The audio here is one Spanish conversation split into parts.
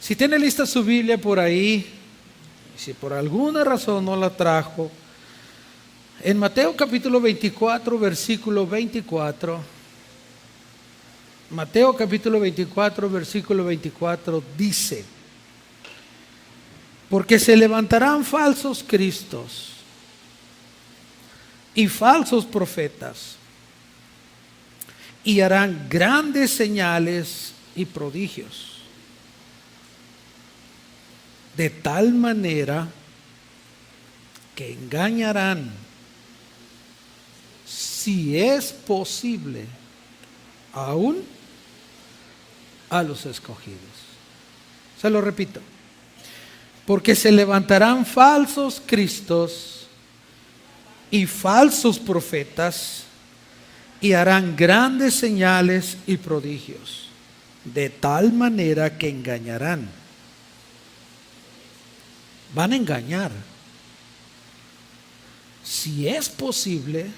Si tiene lista su Biblia por ahí, si por alguna razón no la trajo, en Mateo capítulo 24, versículo 24, Mateo capítulo 24, versículo 24 dice: porque se levantarán falsos cristos y falsos profetas, y harán grandes señales y prodigios, de tal manera que engañarán, si es posible, aún a los escogidos. Se lo repito: porque se levantarán falsos cristos y falsos profetas, y harán grandes señales y prodigios, de tal manera que engañarán. Van a engañar, si es posible,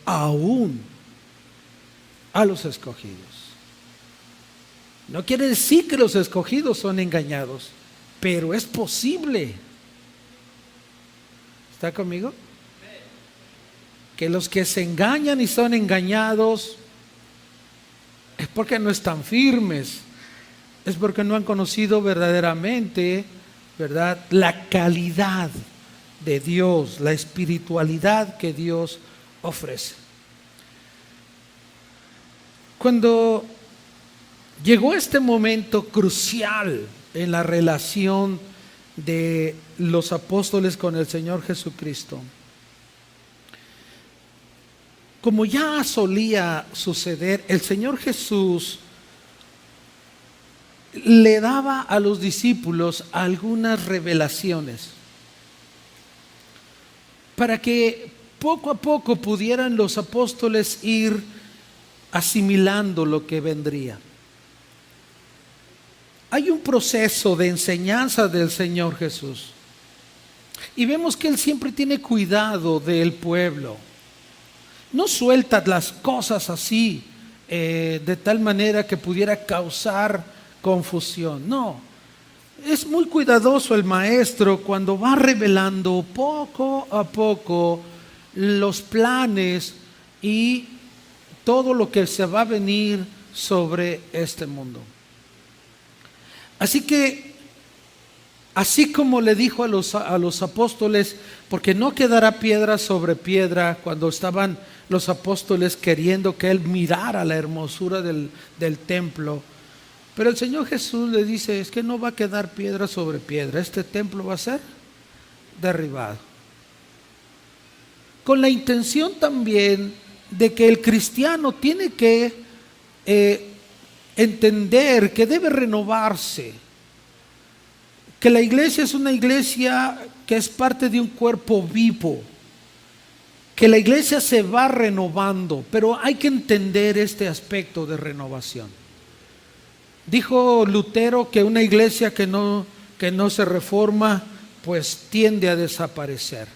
aún a los escogidos. No quiere decir que los escogidos son engañados, pero es posible. ¿Está conmigo? Que los que se engañan y son engañados es porque no están firmes, es porque no han conocido verdaderamente, ¿verdad?, la calidad de Dios, la espiritualidad que Dios ofrece. Cuando llegó este momento crucial en la relación de los apóstoles con el Señor Jesucristo, como ya solía suceder, el Señor Jesús le daba a los discípulos algunas revelaciones para que poco a poco pudieran los apóstoles ir asimilando lo que vendría. Hay un proceso de enseñanza del Señor Jesús, y vemos que Él siempre tiene cuidado del pueblo. No suelta las cosas así, de tal manera que pudiera causar confusión. No, es muy cuidadoso el maestro cuando va revelando poco a poco los planes y todo lo que se va a venir sobre este mundo. Así que, así como le dijo a los apóstoles, porque no quedará piedra sobre piedra, cuando estaban los apóstoles queriendo que Él mirara la hermosura del templo, pero el Señor Jesús le dice: es que no va a quedar piedra sobre piedra, este templo va a ser derribado. Con la intención también de que el cristiano tiene que entender que debe renovarse, que la iglesia es una iglesia que es parte de un cuerpo vivo, que la iglesia se va renovando, pero hay que entender este aspecto de renovación. Dijo Lutero que una iglesia que no se reforma, pues tiende a desaparecer.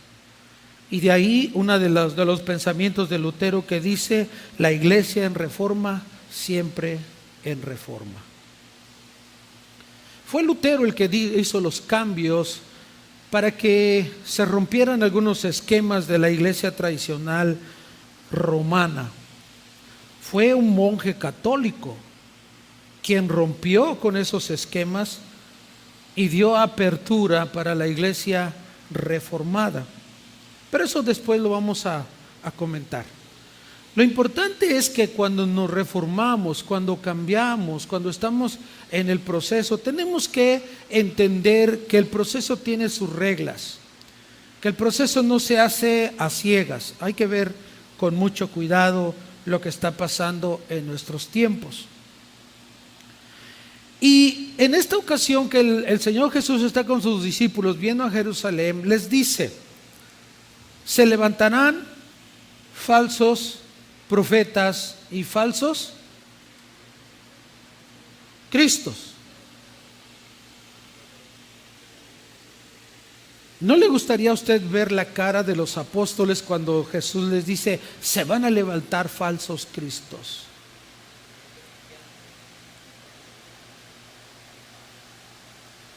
Y de ahí uno de los pensamientos de Lutero que dice: la iglesia en reforma, siempre en reforma. Fue Lutero el que hizo los cambios para que se rompieran algunos esquemas de la iglesia tradicional romana. Fue un monje católico quien rompió con esos esquemas y dio apertura para la iglesia reformada. Pero eso después lo vamos a comentar. Lo importante es que cuando nos reformamos, cuando cambiamos, cuando estamos en el proceso, tenemos que entender que el proceso tiene sus reglas, que el proceso no se hace a ciegas. Hay que ver con mucho cuidado lo que está pasando en nuestros tiempos. Y en esta ocasión que el Señor Jesús está con sus discípulos viendo a Jerusalén, les dice: se levantarán falsos profetas y falsos cristos. ¿No le gustaría a usted ver la cara de los apóstoles cuando Jesús les dice: se van a levantar falsos cristos?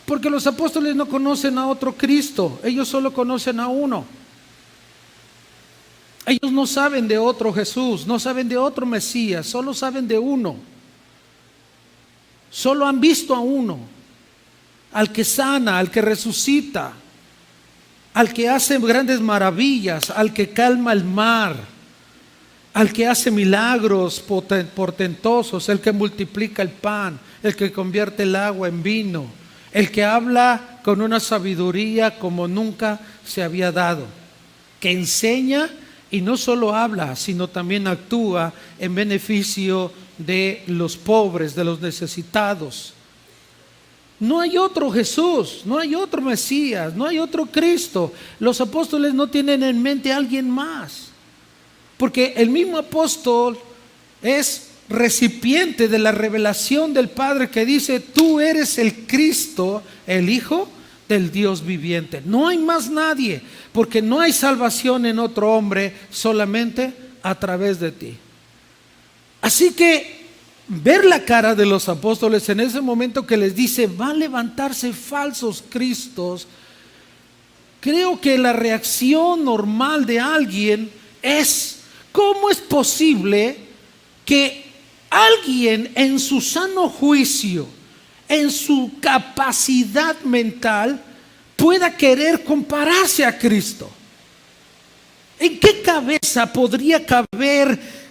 Porque los apóstoles no conocen a otro Cristo, ellos solo conocen a uno. Ellos no saben de otro Jesús, no saben de otro Mesías, solo saben de uno. Solo han visto a uno, al que sana, al que resucita, al que hace grandes maravillas, al que calma el mar, al que hace milagros portentosos, el que multiplica el pan, el que convierte el agua en vino, el que habla con una sabiduría como nunca se había dado, que enseña y no solo habla, sino también actúa en beneficio de los pobres, de los necesitados. No hay otro Jesús, no hay otro Mesías, no hay otro Cristo. Los apóstoles no tienen en mente a alguien más, porque el mismo apóstol es recipiente de la revelación del Padre que dice: tú eres el Cristo, el Hijo del Dios viviente. No hay más nadie, porque no hay salvación en otro hombre, solamente a través de ti. Así que ver la cara de los apóstoles en ese momento que les dice: va a levantarse falsos cristos, creo que la reacción normal de alguien es: ¿cómo es posible que alguien en su sano juicio, en su capacidad mental, pueda querer compararse a Cristo? ¿En qué cabeza podría caber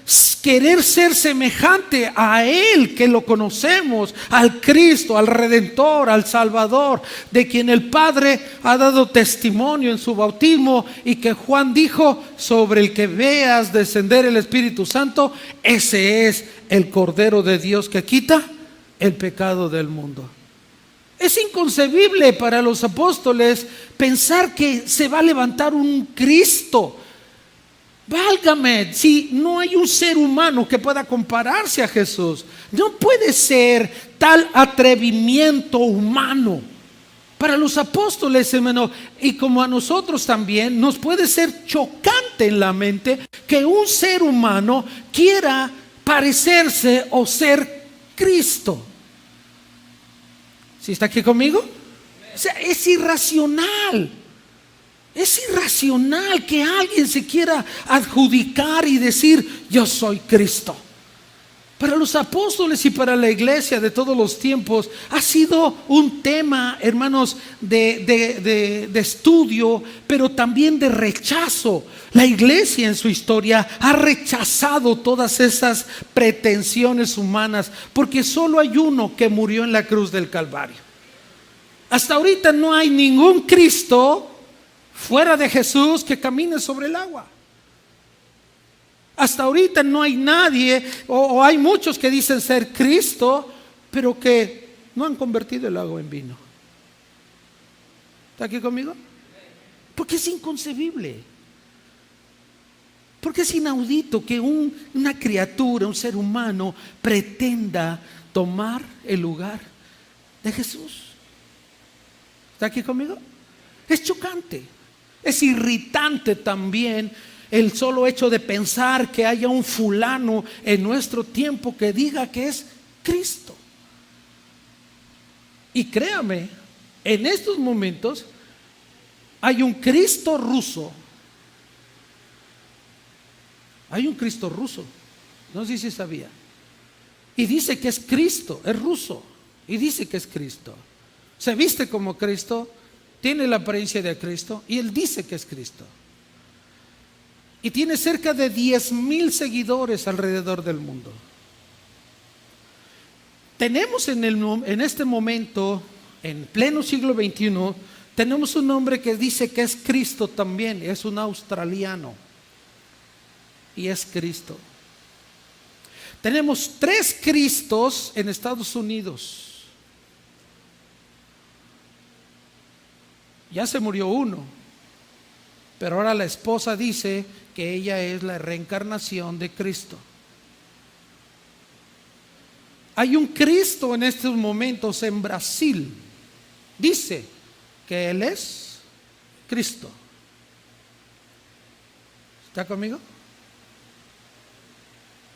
querer ser semejante a Él, que lo conocemos, al Cristo, al Redentor, al Salvador, de quien el Padre ha dado testimonio en su bautismo, y que Juan dijo: sobre el que veas descender el Espíritu Santo, ese es el Cordero de Dios que quita el pecado del mundo? Es inconcebible para los apóstoles pensar que se va a levantar un Cristo. Válgame, si no hay un ser humano que pueda compararse a Jesús, no puede ser tal atrevimiento humano. Para los apóstoles, hermano, y como a nosotros también, nos puede ser chocante en la mente que un ser humano quiera parecerse o ser Cristo. ¿Sí está aquí conmigo? O sea, es irracional. Es irracional que alguien se quiera adjudicar y decir: yo soy Cristo. Para los apóstoles y para la iglesia de todos los tiempos ha sido un tema, hermanos, de estudio, pero también de rechazo. La iglesia en su historia ha rechazado todas esas pretensiones humanas, porque solo hay uno que murió en la cruz del Calvario. Hasta ahorita no hay ningún Cristo fuera de Jesús que camine sobre el agua. Hasta ahorita no hay nadie, o hay muchos que dicen ser Cristo, pero que no han convertido el agua en vino. ¿Está aquí conmigo? Porque es inconcebible. Porque es inaudito que una criatura, un ser humano, pretenda tomar el lugar de Jesús. ¿Está aquí conmigo? Es chocante. Es irritante también el solo hecho de pensar que haya un fulano en nuestro tiempo que diga que es Cristo. Y créame, en estos momentos hay un Cristo ruso. Hay un Cristo ruso. No sé si sabía. Y dice que es Cristo, es ruso. Y dice que es Cristo. Se viste como Cristo, tiene la apariencia de Cristo, y él dice que es Cristo. Y tiene cerca de 10,000 seguidores alrededor del mundo. Tenemos en este momento, en pleno siglo XXI, tenemos un hombre que dice que es Cristo también. Es un australiano y es Cristo. Tenemos 3 Cristos en Estados Unidos. Ya se murió uno, pero ahora la esposa dice que ella es la reencarnación de Cristo. Hay un Cristo en estos momentos en Brasil. Dice que Él es Cristo. ¿Está conmigo?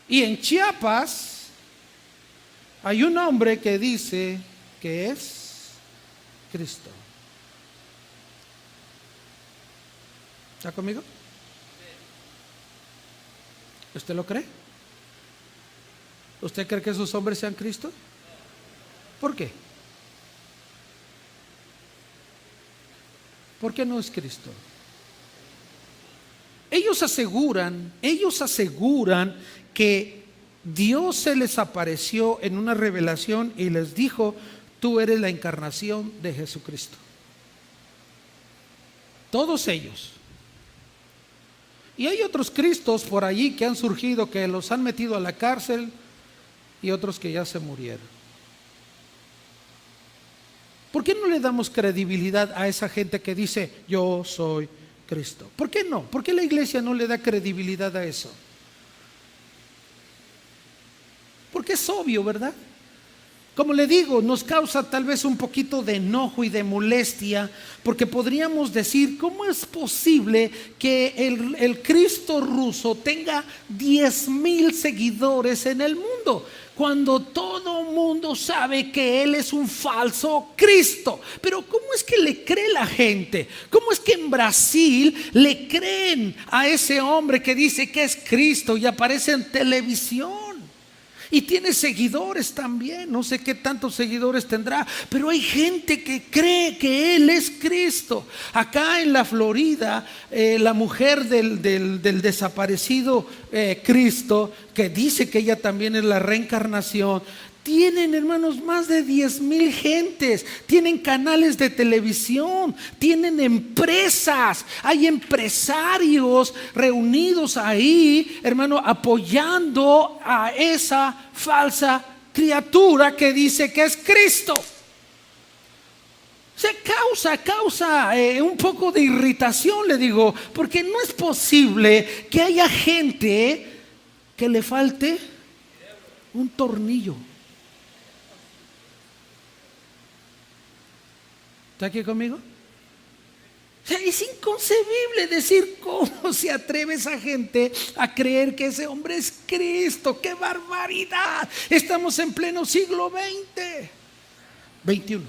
Y en Chiapas hay un hombre que dice que es Cristo. ¿Está conmigo? ¿Usted lo cree? ¿Usted cree que esos hombres sean Cristo? ¿Por qué? ¿Por qué no es Cristo? Ellos aseguran que Dios se les apareció en una revelación y les dijo: tú eres la encarnación de Jesucristo. Todos ellos. Y hay otros Cristos por allí que han surgido, que los han metido a la cárcel, y otros que ya se murieron. ¿Por qué no le damos credibilidad a esa gente que dice: yo soy Cristo? ¿Por qué no? ¿Por qué la iglesia no le da credibilidad a eso? Porque es obvio, ¿verdad? Como le digo, nos causa tal vez un poquito de enojo y de molestia, porque podríamos decir: ¿cómo es posible que el Cristo ruso tenga 10,000 seguidores en el mundo, cuando todo mundo sabe que él es un falso Cristo? Pero ¿cómo es que le cree la gente? ¿Cómo es que en Brasil le creen a ese hombre que dice que es Cristo y aparece en televisión? Y tiene seguidores también, no sé qué tantos seguidores tendrá, pero hay gente que cree que Él es Cristo. Acá en la Florida, la mujer del desaparecido Cristo, que dice que ella también es la reencarnación, tienen, hermanos, más de 10,000 gentes, tienen canales de televisión, tienen empresas, hay empresarios reunidos ahí, hermano, apoyando a esa falsa criatura que dice que es Cristo. Se causa un poco de irritación, le digo, porque no es posible que haya gente que le falte un tornillo. ¿Está aquí conmigo? O sea, es inconcebible decir: ¿cómo se atreve esa gente a creer que ese hombre es Cristo? ¡Qué barbaridad! Estamos en pleno siglo XX, XXI.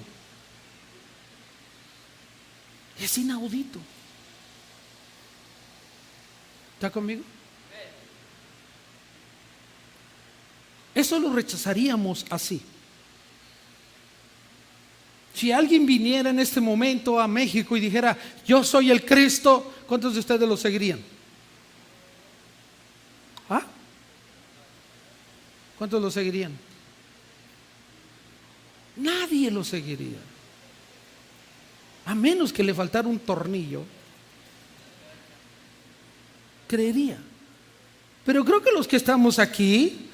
Es inaudito. ¿Está conmigo? Eso lo rechazaríamos así. Si alguien viniera en este momento a México y dijera: yo soy el Cristo, ¿cuántos de ustedes lo seguirían? ¿Ah? ¿Cuántos lo seguirían? Nadie lo seguiría, a menos que le faltara un tornillo. Creería. Pero creo que los que estamos aquí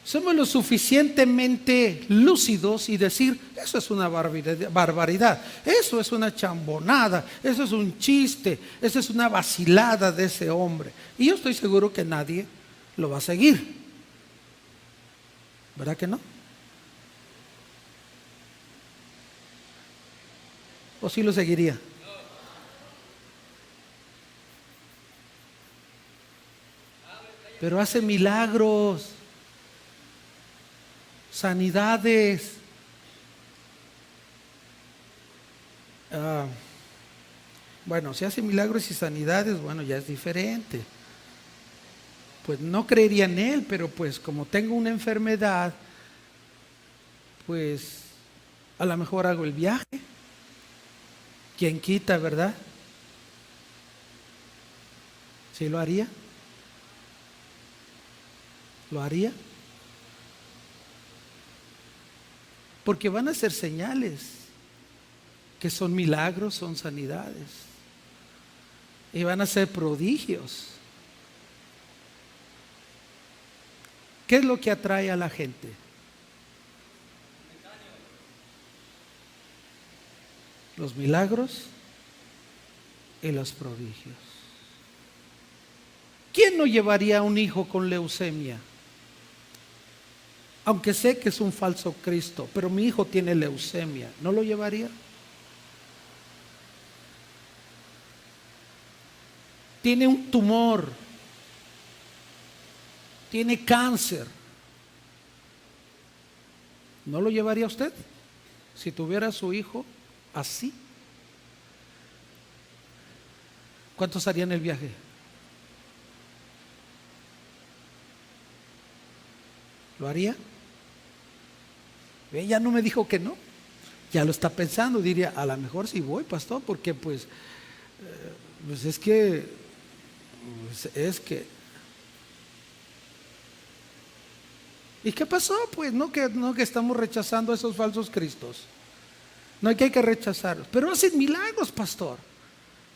somos lo suficientemente lúcidos y decir: eso es una barbaridad, eso es una chambonada, eso es un chiste, eso es una vacilada de ese hombre. Y yo estoy seguro que nadie lo va a seguir. ¿Verdad que no? ¿O sí lo seguiría? Pero hace milagros, sanidades. Bueno, si hace milagros y sanidades, bueno, ya es diferente. Pues no creería en Él, pero pues como tengo una enfermedad, pues a lo mejor hago el viaje. ¿Quién quita, verdad? ¿Sí lo haría? ¿Lo haría? Porque van a ser señales, que son milagros, son sanidades, y van a ser prodigios. ¿Qué es lo que atrae a la gente? Los milagros y los prodigios. ¿Quién no llevaría a un hijo con leucemia? Aunque sé que es un falso Cristo, pero mi hijo tiene leucemia, ¿no lo llevaría? Tiene un tumor, tiene cáncer, ¿no lo llevaría usted? Si tuviera a su hijo así. ¿Cuántos harían el viaje? ¿Lo haría? Ya no me dijo que no. Ya lo está pensando. Diría, a lo mejor sí voy, pastor, porque pues es que ¿y qué pasó? Pues no que estamos rechazando a esos falsos cristos. No, que hay que rechazarlos. Pero hacen milagros, pastor.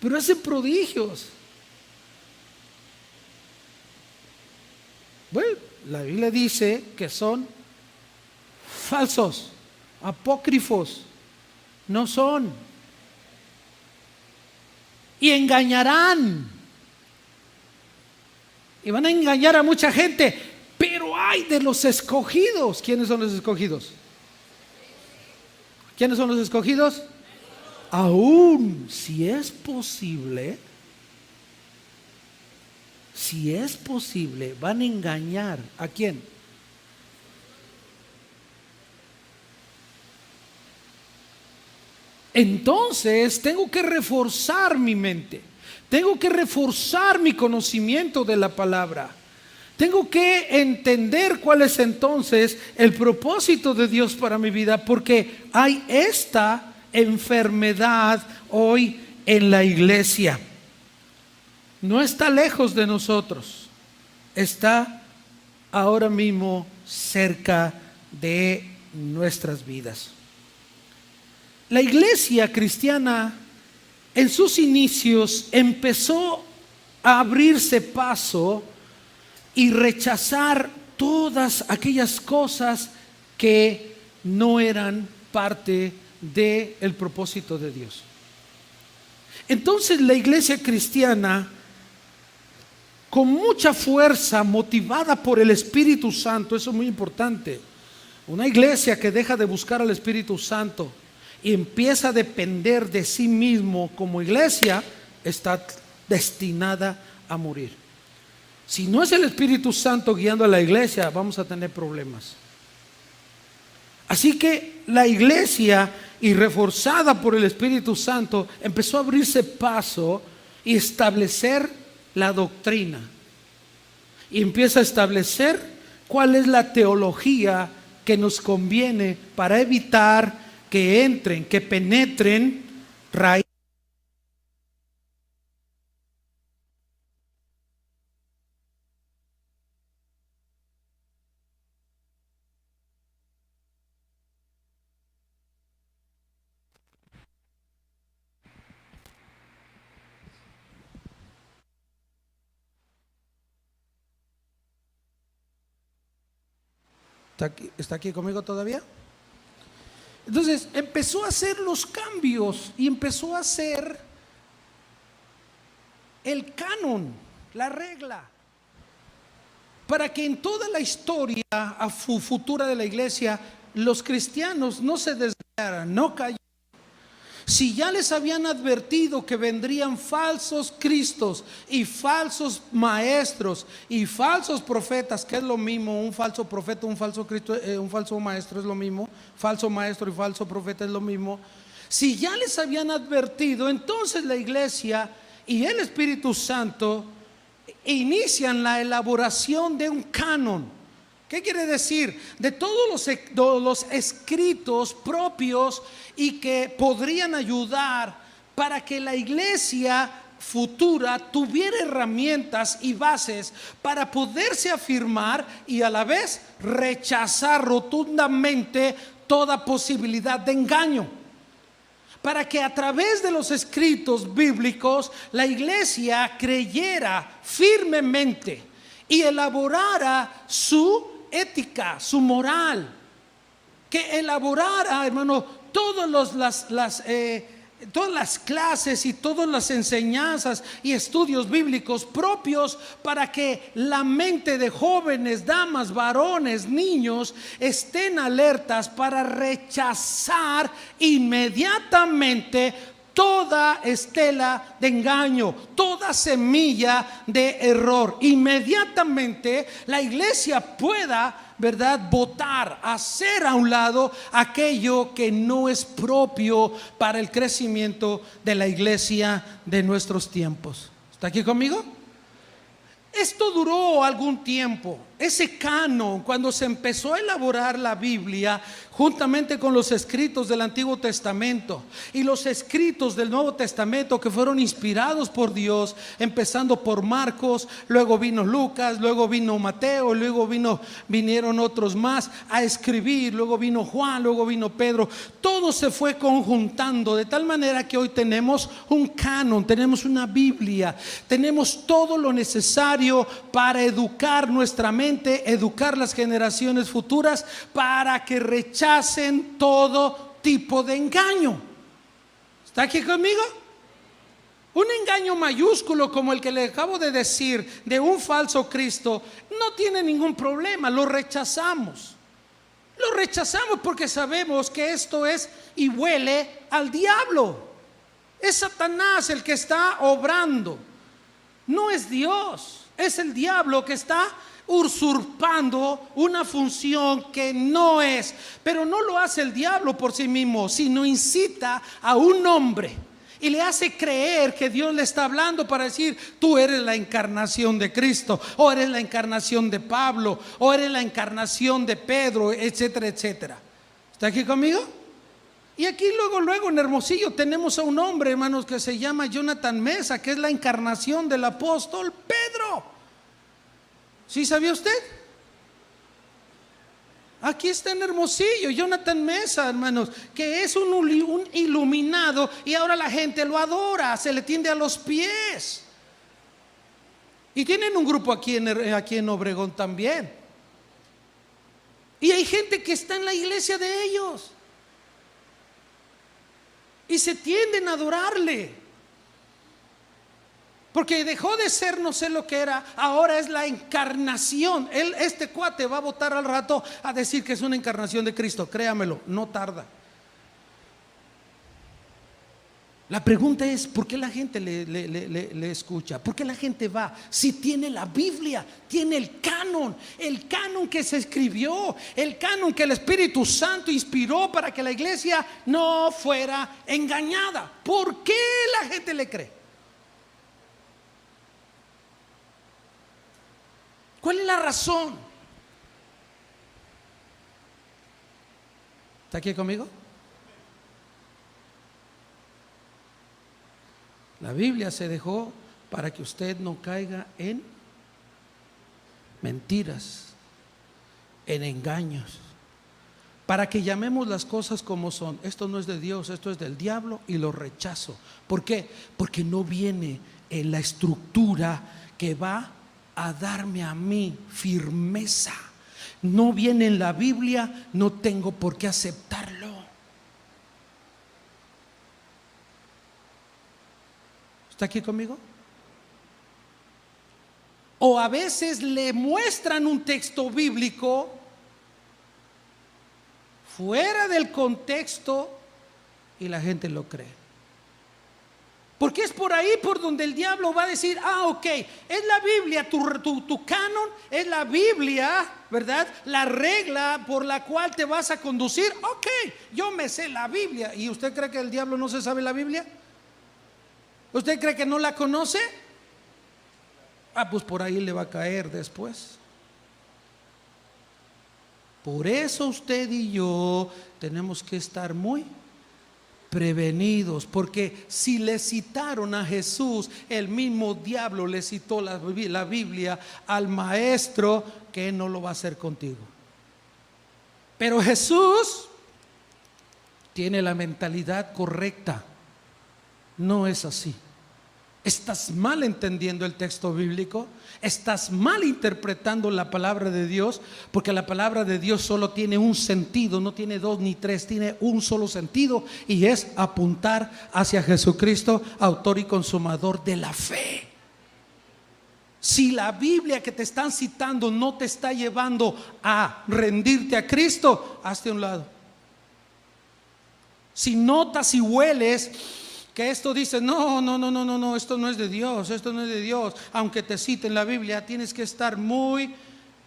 Pero hacen prodigios. Bueno, la Biblia dice que son falsos, apócrifos. No son. Y engañarán. Y van a engañar a mucha gente. Pero hay de los escogidos. ¿Quiénes son los escogidos? ¿Quiénes son los escogidos? Aún si es posible, van a engañar. ¿A quién? Entonces tengo que reforzar mi mente, tengo que reforzar mi conocimiento de la palabra, tengo que entender cuál es entonces el propósito de Dios para mi vida, porque hay esta enfermedad hoy en la iglesia. No está lejos de nosotros, está ahora mismo cerca de nuestras vidas. La iglesia cristiana en sus inicios empezó a abrirse paso y rechazar todas aquellas cosas que no eran parte del propósito de Dios. Entonces la iglesia cristiana, con mucha fuerza, motivada por el Espíritu Santo, eso es muy importante. Una iglesia que deja de buscar al Espíritu Santo y empieza a depender de sí mismo como iglesia, está destinada a morir. Si no es el Espíritu Santo guiando a la iglesia, vamos a tener problemas. Así que la iglesia, y reforzada por el Espíritu Santo, empezó a abrirse paso y establecer la doctrina. Y empieza a establecer cuál es la teología que nos conviene para evitar que entren, que penetren raíces. ¿Está aquí conmigo todavía? Entonces empezó a hacer los cambios y empezó a hacer el canon, la regla, para que en toda la historia futura de la iglesia los cristianos no se desviaran, no cayeran. Si ya les habían advertido que vendrían falsos cristos y falsos maestros y falsos profetas, que es lo mismo, un falso profeta, un falso cristo, un falso maestro es lo mismo, falso maestro y falso profeta es lo mismo. Si ya les habían advertido, entonces la iglesia y el Espíritu Santo inician la elaboración de un canon. ¿Qué quiere decir? De todos los escritos propios y que podrían ayudar para que la iglesia futura tuviera herramientas y bases para poderse afirmar y a la vez rechazar rotundamente toda posibilidad de engaño. Para que a través de los escritos bíblicos la iglesia creyera firmemente y elaborara su ética, su moral, que elaborara, hermano, todas las clases y todas las enseñanzas y estudios bíblicos propios para que la mente de jóvenes, damas, varones, niños estén alertas para rechazar inmediatamente toda estela de engaño, toda semilla de error. Inmediatamente la iglesia pueda, ¿verdad?, votar, hacer a un lado aquello que no es propio para el crecimiento de la iglesia de nuestros tiempos. ¿Está aquí conmigo? Esto duró algún tiempo. Ese canon, cuando se empezó a elaborar la Biblia, juntamente con los escritos del Antiguo Testamento y los escritos del Nuevo Testamento que fueron inspirados por Dios, empezando por Marcos, luego vino Lucas, luego vino Mateo, luego vinieron otros más a escribir, luego vino Juan, luego vino Pedro. Todo se fue conjuntando de tal manera que hoy tenemos un canon, tenemos una Biblia, tenemos todo lo necesario para educar nuestra mente, educar las generaciones futuras, para que rechacen todo tipo de engaño. ¿Está aquí conmigo? Un engaño mayúsculo como el que le acabo de decir, de un falso Cristo, no tiene ningún problema, lo rechazamos. Lo rechazamos porque sabemos que esto es y huele al diablo. Es Satanás el que está obrando, no es Dios. Es el diablo que está usurpando una función que no es. Pero no lo hace el diablo por sí mismo, sino incita a un hombre y le hace creer que Dios le está hablando para decir: tú eres la encarnación de Cristo, o eres la encarnación de Pablo, o eres la encarnación de Pedro, etcétera, etcétera. ¿Está aquí conmigo? Y aquí luego en Hermosillo tenemos a un hombre, hermanos, que se llama Jonathan Mesa, que es la encarnación del apóstol Pedro. ¿Sí sabía usted? Aquí está en Hermosillo Jonathan Mesa, hermanos, que es un iluminado, y ahora la gente lo adora, se le tiende a los pies. Y tienen un grupo aquí en Obregón también. Y hay gente que está en la iglesia de ellos y se tienden a adorarle, porque dejó de ser no sé lo que era, ahora es la encarnación. Este cuate va a votar al rato a decir que es una encarnación de Cristo, créamelo, no tarda. La pregunta es: ¿por qué la gente le escucha? ¿Por qué la gente va? Si tiene la Biblia, tiene el canon que se escribió, el canon que el Espíritu Santo inspiró para que la iglesia no fuera engañada. ¿Por qué la gente le cree? ¿Cuál es la razón? ¿Está aquí conmigo? La Biblia se dejó para que usted no caiga en mentiras, en engaños, para que llamemos las cosas como son. Esto no es de Dios, esto es del diablo, y lo rechazo. ¿Por qué? Porque no viene en la estructura que va a darme a mí firmeza. No viene en la Biblia, no tengo por qué aceptarlo. ¿Está aquí conmigo? O a veces le muestran un texto bíblico fuera del contexto y la gente lo cree. Porque es por ahí por donde el diablo va a decir: ok, es la Biblia, tu canon es la Biblia, ¿verdad? La regla por la cual te vas a conducir. Ok, yo me sé la Biblia. ¿Y usted cree que el diablo no se sabe la Biblia? ¿Usted cree que no la conoce? Pues por ahí le va a caer después. Por eso usted y yo tenemos que estar muy prevenidos, porque si le citaron a Jesús, el mismo diablo le citó la Biblia al maestro, que no lo va a hacer contigo. Pero Jesús tiene la mentalidad correcta. No es así. Estás mal entendiendo el texto bíblico, estás mal interpretando la palabra de Dios, porque la palabra de Dios solo tiene un sentido, no tiene dos ni tres, tiene un solo sentido, y es apuntar hacia Jesucristo, autor y consumador de la fe. Si la Biblia que te están citando no te está llevando a rendirte a Cristo, hazte a un lado. Si notas y hueles que esto dice, no, no, no, no, no, no, esto no es de Dios, esto no es de Dios. Aunque te cite en la Biblia, tienes que estar muy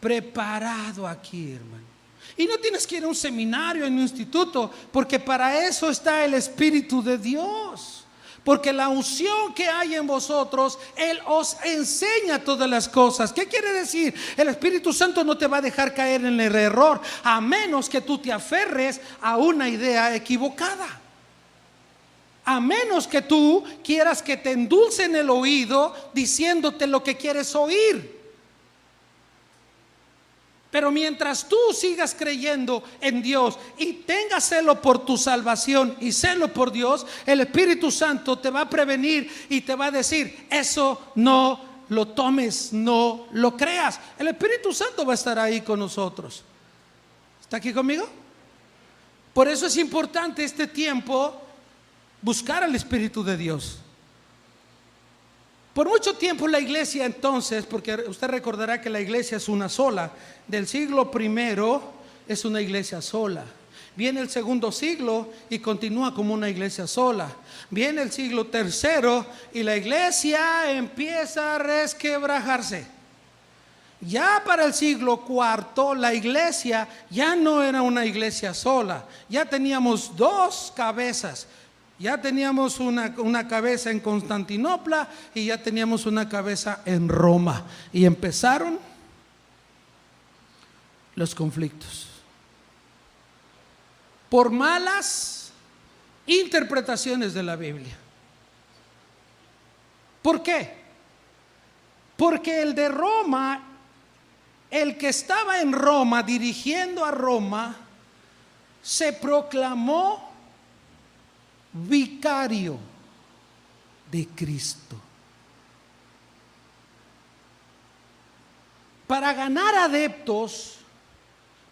preparado aquí, hermano. Y no tienes que ir a un seminario, en un instituto, porque para eso está el Espíritu de Dios. Porque la unción que hay en vosotros, Él os enseña todas las cosas. ¿Qué quiere decir? El Espíritu Santo no te va a dejar caer en el error, a menos que tú te aferres a una idea equivocada. A menos que tú quieras que te endulcen el oído diciéndote lo que quieres oír. Pero mientras tú sigas creyendo en Dios y tengas celo por tu salvación y celo por Dios, el Espíritu Santo te va a prevenir y te va a decir, eso no lo tomes, no lo creas. El Espíritu Santo va a estar ahí con nosotros. ¿Está aquí conmigo? Por eso es importante este tiempo buscar al Espíritu de Dios. Por mucho tiempo la iglesia entonces, porque usted recordará que la iglesia es una sola, del siglo primero es una iglesia sola. Viene el segundo siglo y continúa como una iglesia sola. Viene el siglo tercero y la iglesia empieza a resquebrajarse. Ya para el siglo cuarto la iglesia ya no era una iglesia sola, ya teníamos dos cabezas. Ya teníamos una cabeza en Constantinopla y ya teníamos una cabeza en Roma. Y empezaron los conflictos por malas interpretaciones de la Biblia. ¿Por qué? Porque el de Roma, el que estaba en Roma dirigiendo a Roma, se proclamó vicario de Cristo. Para ganar adeptos,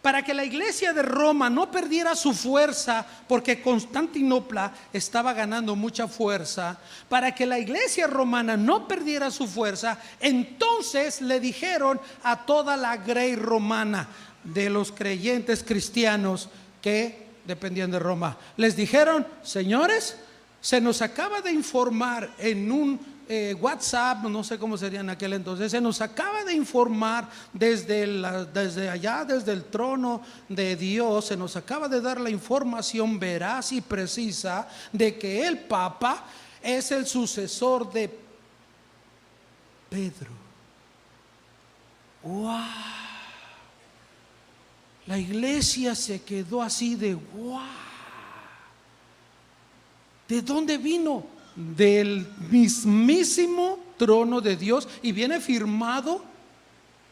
para que la iglesia de Roma no perdiera su fuerza, porque Constantinopla estaba ganando mucha fuerza, para que la iglesia romana no perdiera su fuerza, entonces le dijeron a toda la grey romana de los creyentes cristianos que dependían de Roma, les dijeron, señores, se nos acaba de informar en un WhatsApp, no sé cómo sería en aquel entonces, se nos acaba de informar desde allá, desde el trono de Dios, se nos acaba de dar la información veraz y precisa de que el Papa es el sucesor de Pedro. ¡Wow! La iglesia se quedó así de ¡wow! ¿De dónde vino? Del mismísimo trono de Dios, y viene firmado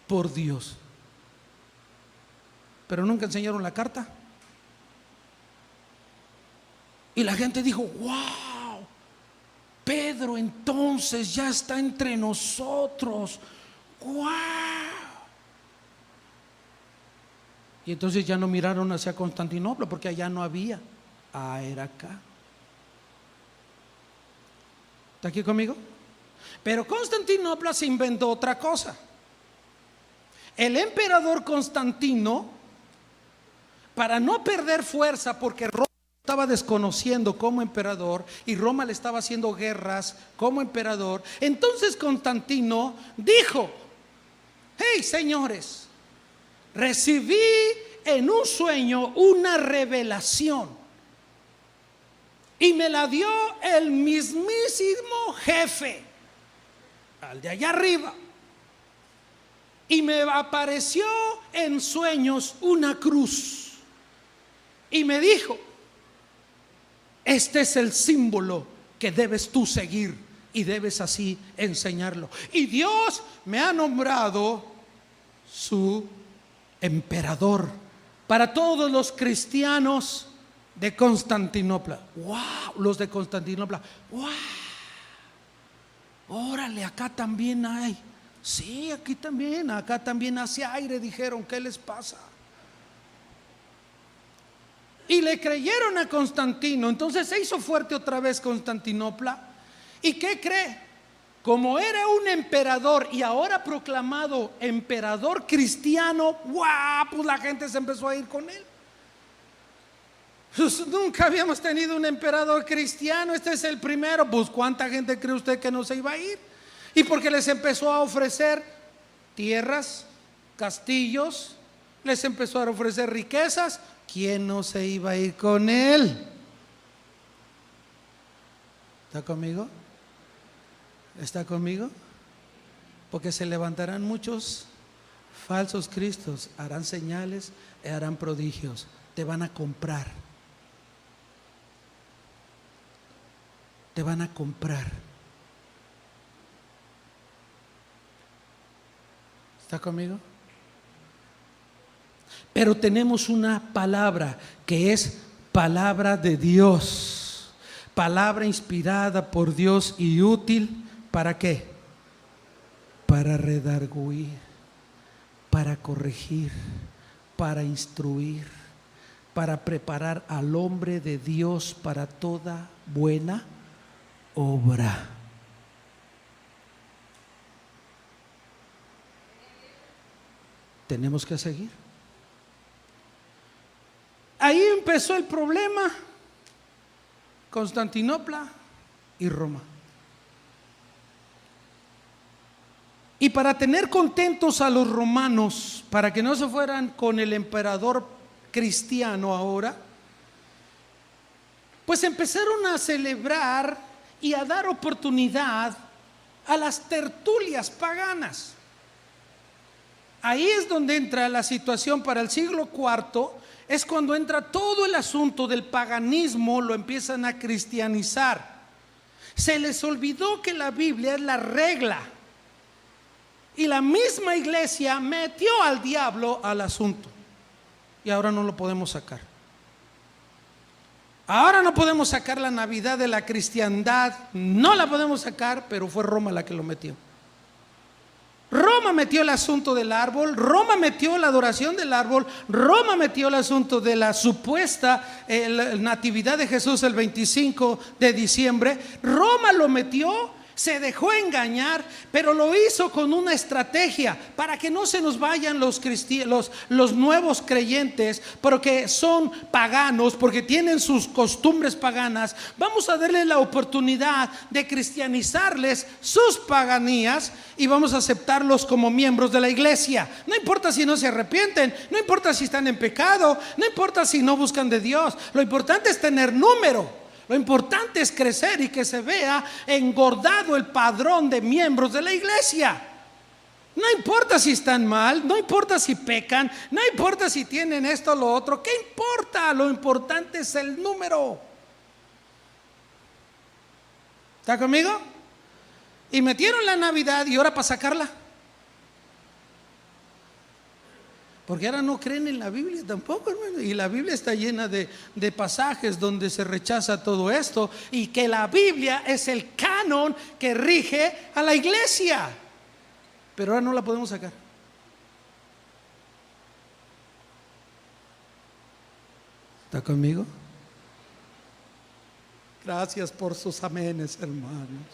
por Dios. Pero nunca enseñaron la carta. Y la gente dijo, wow, Pedro entonces ya está entre nosotros. Wow. Y entonces ya no miraron hacia Constantinopla, porque allá no había. Era acá. ¿Está aquí conmigo? Pero Constantinopla se inventó otra cosa. El emperador Constantino, para no perder fuerza, porque Roma estaba desconociendo como emperador y Roma le estaba haciendo guerras como emperador, entonces Constantino dijo, hey señores, recibí en un sueño una revelación y me la dio el mismísimo jefe, al de allá arriba, y me apareció en sueños una cruz y me dijo, este es el símbolo que debes tú seguir y debes así enseñarlo, y Dios me ha nombrado su emperador para todos los cristianos de Constantinopla. Wow, los de Constantinopla. Wow. Órale, acá también hay. Sí, aquí también, acá también hace aire, dijeron, ¿qué les pasa? Y le creyeron a Constantino. Entonces se hizo fuerte otra vez Constantinopla. ¿Y qué cree? Como era un emperador y ahora proclamado emperador cristiano, ¡guau! Pues la gente se empezó a ir con él. Pues nunca habíamos tenido un emperador cristiano, este es el primero. Pues ¿cuánta gente cree usted que no se iba a ir? Y porque les empezó a ofrecer tierras, castillos, les empezó a ofrecer riquezas, ¿quién no se iba a ir con él? ¿Está conmigo? ¿Está conmigo? Porque se levantarán muchos falsos cristos, harán señales y harán prodigios, te van a comprar. Te van a comprar. ¿Está conmigo? Pero tenemos una palabra que es palabra de Dios, palabra inspirada por Dios y útil. ¿Para qué? Para redarguir, para corregir, para instruir, para preparar al hombre de Dios para toda buena obra. Tenemos que seguir. Ahí empezó el problema. Constantinopla y Roma. Y para tener contentos a los romanos, para que no se fueran con el emperador cristiano ahora, pues empezaron a celebrar y a dar oportunidad a las tertulias paganas. Ahí es donde entra la situación para el siglo IV, es cuando entra todo el asunto del paganismo, lo empiezan a cristianizar. Se les olvidó que la Biblia es la regla. Y la misma iglesia metió al diablo al asunto. Y ahora no lo podemos sacar. Ahora no podemos sacar la Navidad de la cristiandad. No la podemos sacar, pero fue Roma la que lo metió. Roma metió el asunto del árbol, Roma metió la adoración del árbol, Roma metió el asunto de la supuesta natividad de Jesús el 25 de diciembre. Roma lo metió. Se dejó engañar, pero lo hizo con una estrategia para que no se nos vayan los nuevos creyentes, porque son paganos, porque tienen sus costumbres paganas. Vamos a darle la oportunidad de cristianizarles sus paganías y vamos a aceptarlos como miembros de la iglesia. No importa si no se arrepienten, no importa si están en pecado, no importa si no buscan de Dios. Lo importante es tener número. Lo importante es crecer y que se vea engordado el padrón de miembros de la iglesia. No importa si están mal, no importa si pecan, no importa si tienen esto o lo otro. ¿Qué importa? Lo importante es el número. ¿Está conmigo? Y metieron la Navidad y ahora para sacarla. Porque ahora no creen en la Biblia tampoco, hermano. Y la Biblia está llena de pasajes donde se rechaza todo esto. Y que la Biblia es el canon que rige a la iglesia. Pero ahora no la podemos sacar. ¿Está conmigo? Gracias por sus amenes, hermanos.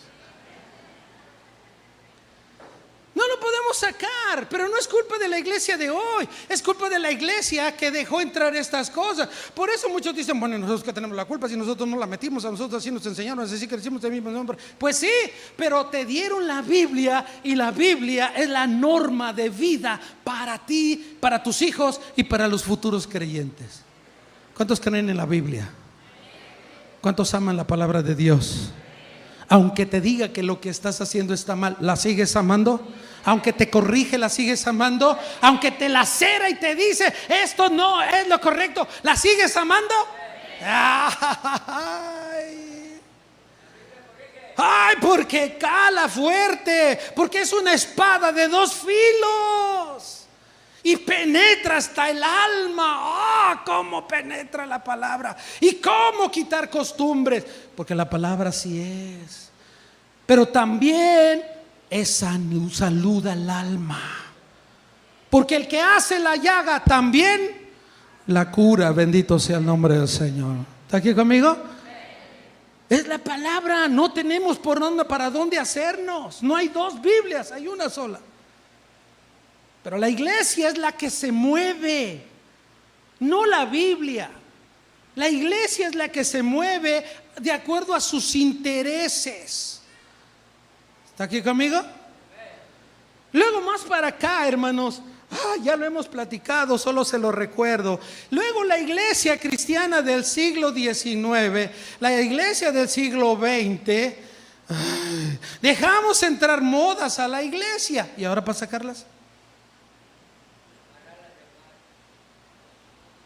No lo podemos sacar, pero no es culpa de la iglesia de hoy, es culpa de la iglesia que dejó entrar estas cosas. Por eso muchos dicen, bueno, nosotros que tenemos la culpa si nosotros no la metimos, a nosotros así nos enseñaron, así crecimos del mismo nombre. Pues sí, pero te dieron la Biblia y la Biblia es la norma de vida para ti, para tus hijos y para los futuros creyentes. ¿Cuántos creen en la Biblia? ¿Cuántos aman la palabra de Dios? Aunque te diga que lo que estás haciendo está mal, ¿la sigues amando? Aunque te corrige, ¿la sigues amando? Aunque te lacera y te dice esto no es lo correcto, ¿la sigues amando? Ay, porque cala fuerte, porque es una espada de dos filos y penetra hasta el alma. Cómo penetra la palabra y cómo quitar costumbres, porque la palabra sí es, pero también es salud al alma, porque el que hace la llaga también la cura. Bendito sea el nombre del Señor. ¿Está aquí conmigo? Es la palabra. No tenemos para dónde hacernos. No hay dos Biblias, hay una sola. Pero la iglesia es la que se mueve, no la Biblia. La iglesia es la que se mueve de acuerdo a sus intereses. ¿Está aquí conmigo? Luego más para acá, hermanos, ya lo hemos platicado, solo se lo recuerdo. Luego la iglesia cristiana del siglo XIX, la iglesia del siglo XX, dejamos entrar modas a la iglesia. ¿Y ahora para sacarlas?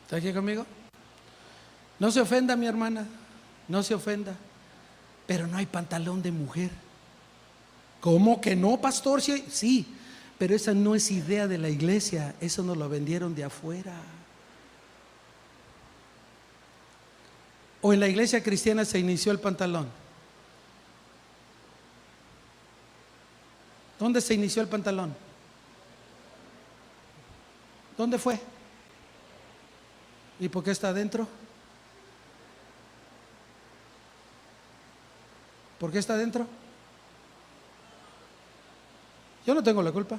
¿Está aquí conmigo? No se ofenda, mi hermana, no se ofenda, pero no hay pantalón de mujer. ¿Cómo que no, pastor? Sí, pero esa no es idea de la iglesia, eso nos lo vendieron de afuera. ¿O en la iglesia cristiana se inició el pantalón? ¿Dónde se inició el pantalón? ¿Dónde fue? ¿Y por qué está adentro? ¿Por qué está adentro? Yo no tengo la culpa.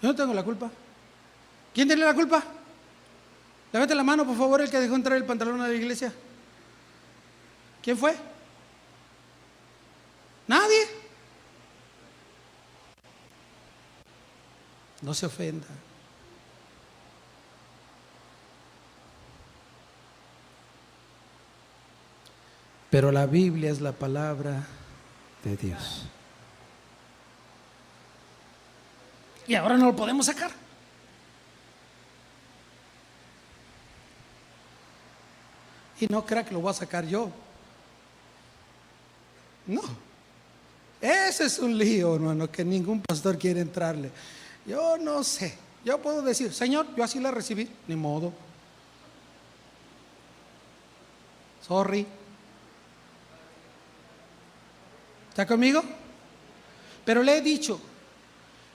Yo no tengo la culpa. ¿Quién tiene la culpa? Levante la mano, por favor, el que dejó entrar el pantalón a la iglesia. ¿Quién fue? ¿Nadie? No se ofenda. Pero la Biblia es la palabra de Dios. Y ahora no lo podemos sacar. Y no crea que lo voy a sacar yo. No. Ese es un lío, hermano, que ningún pastor quiere entrarle. Yo no sé. Yo puedo decir, Señor, yo así la recibí. Ni modo. Sorry. ¿Está conmigo? Pero le he dicho,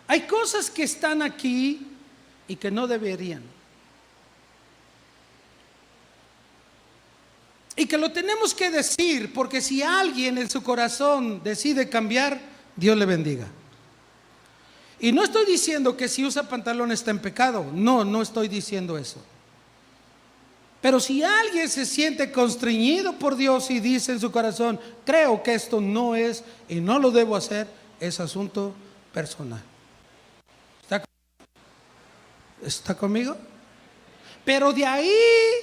hay cosas que están aquí y que no deberían. Y que lo tenemos que decir, porque si alguien en su corazón decide cambiar, Dios le bendiga. Y no estoy diciendo que si usa pantalón está en pecado. No, no estoy diciendo eso. Pero si alguien se siente constreñido por Dios y dice en su corazón, creo que esto no es y no lo debo hacer, es asunto personal. ¿Está conmigo? Pero de ahí,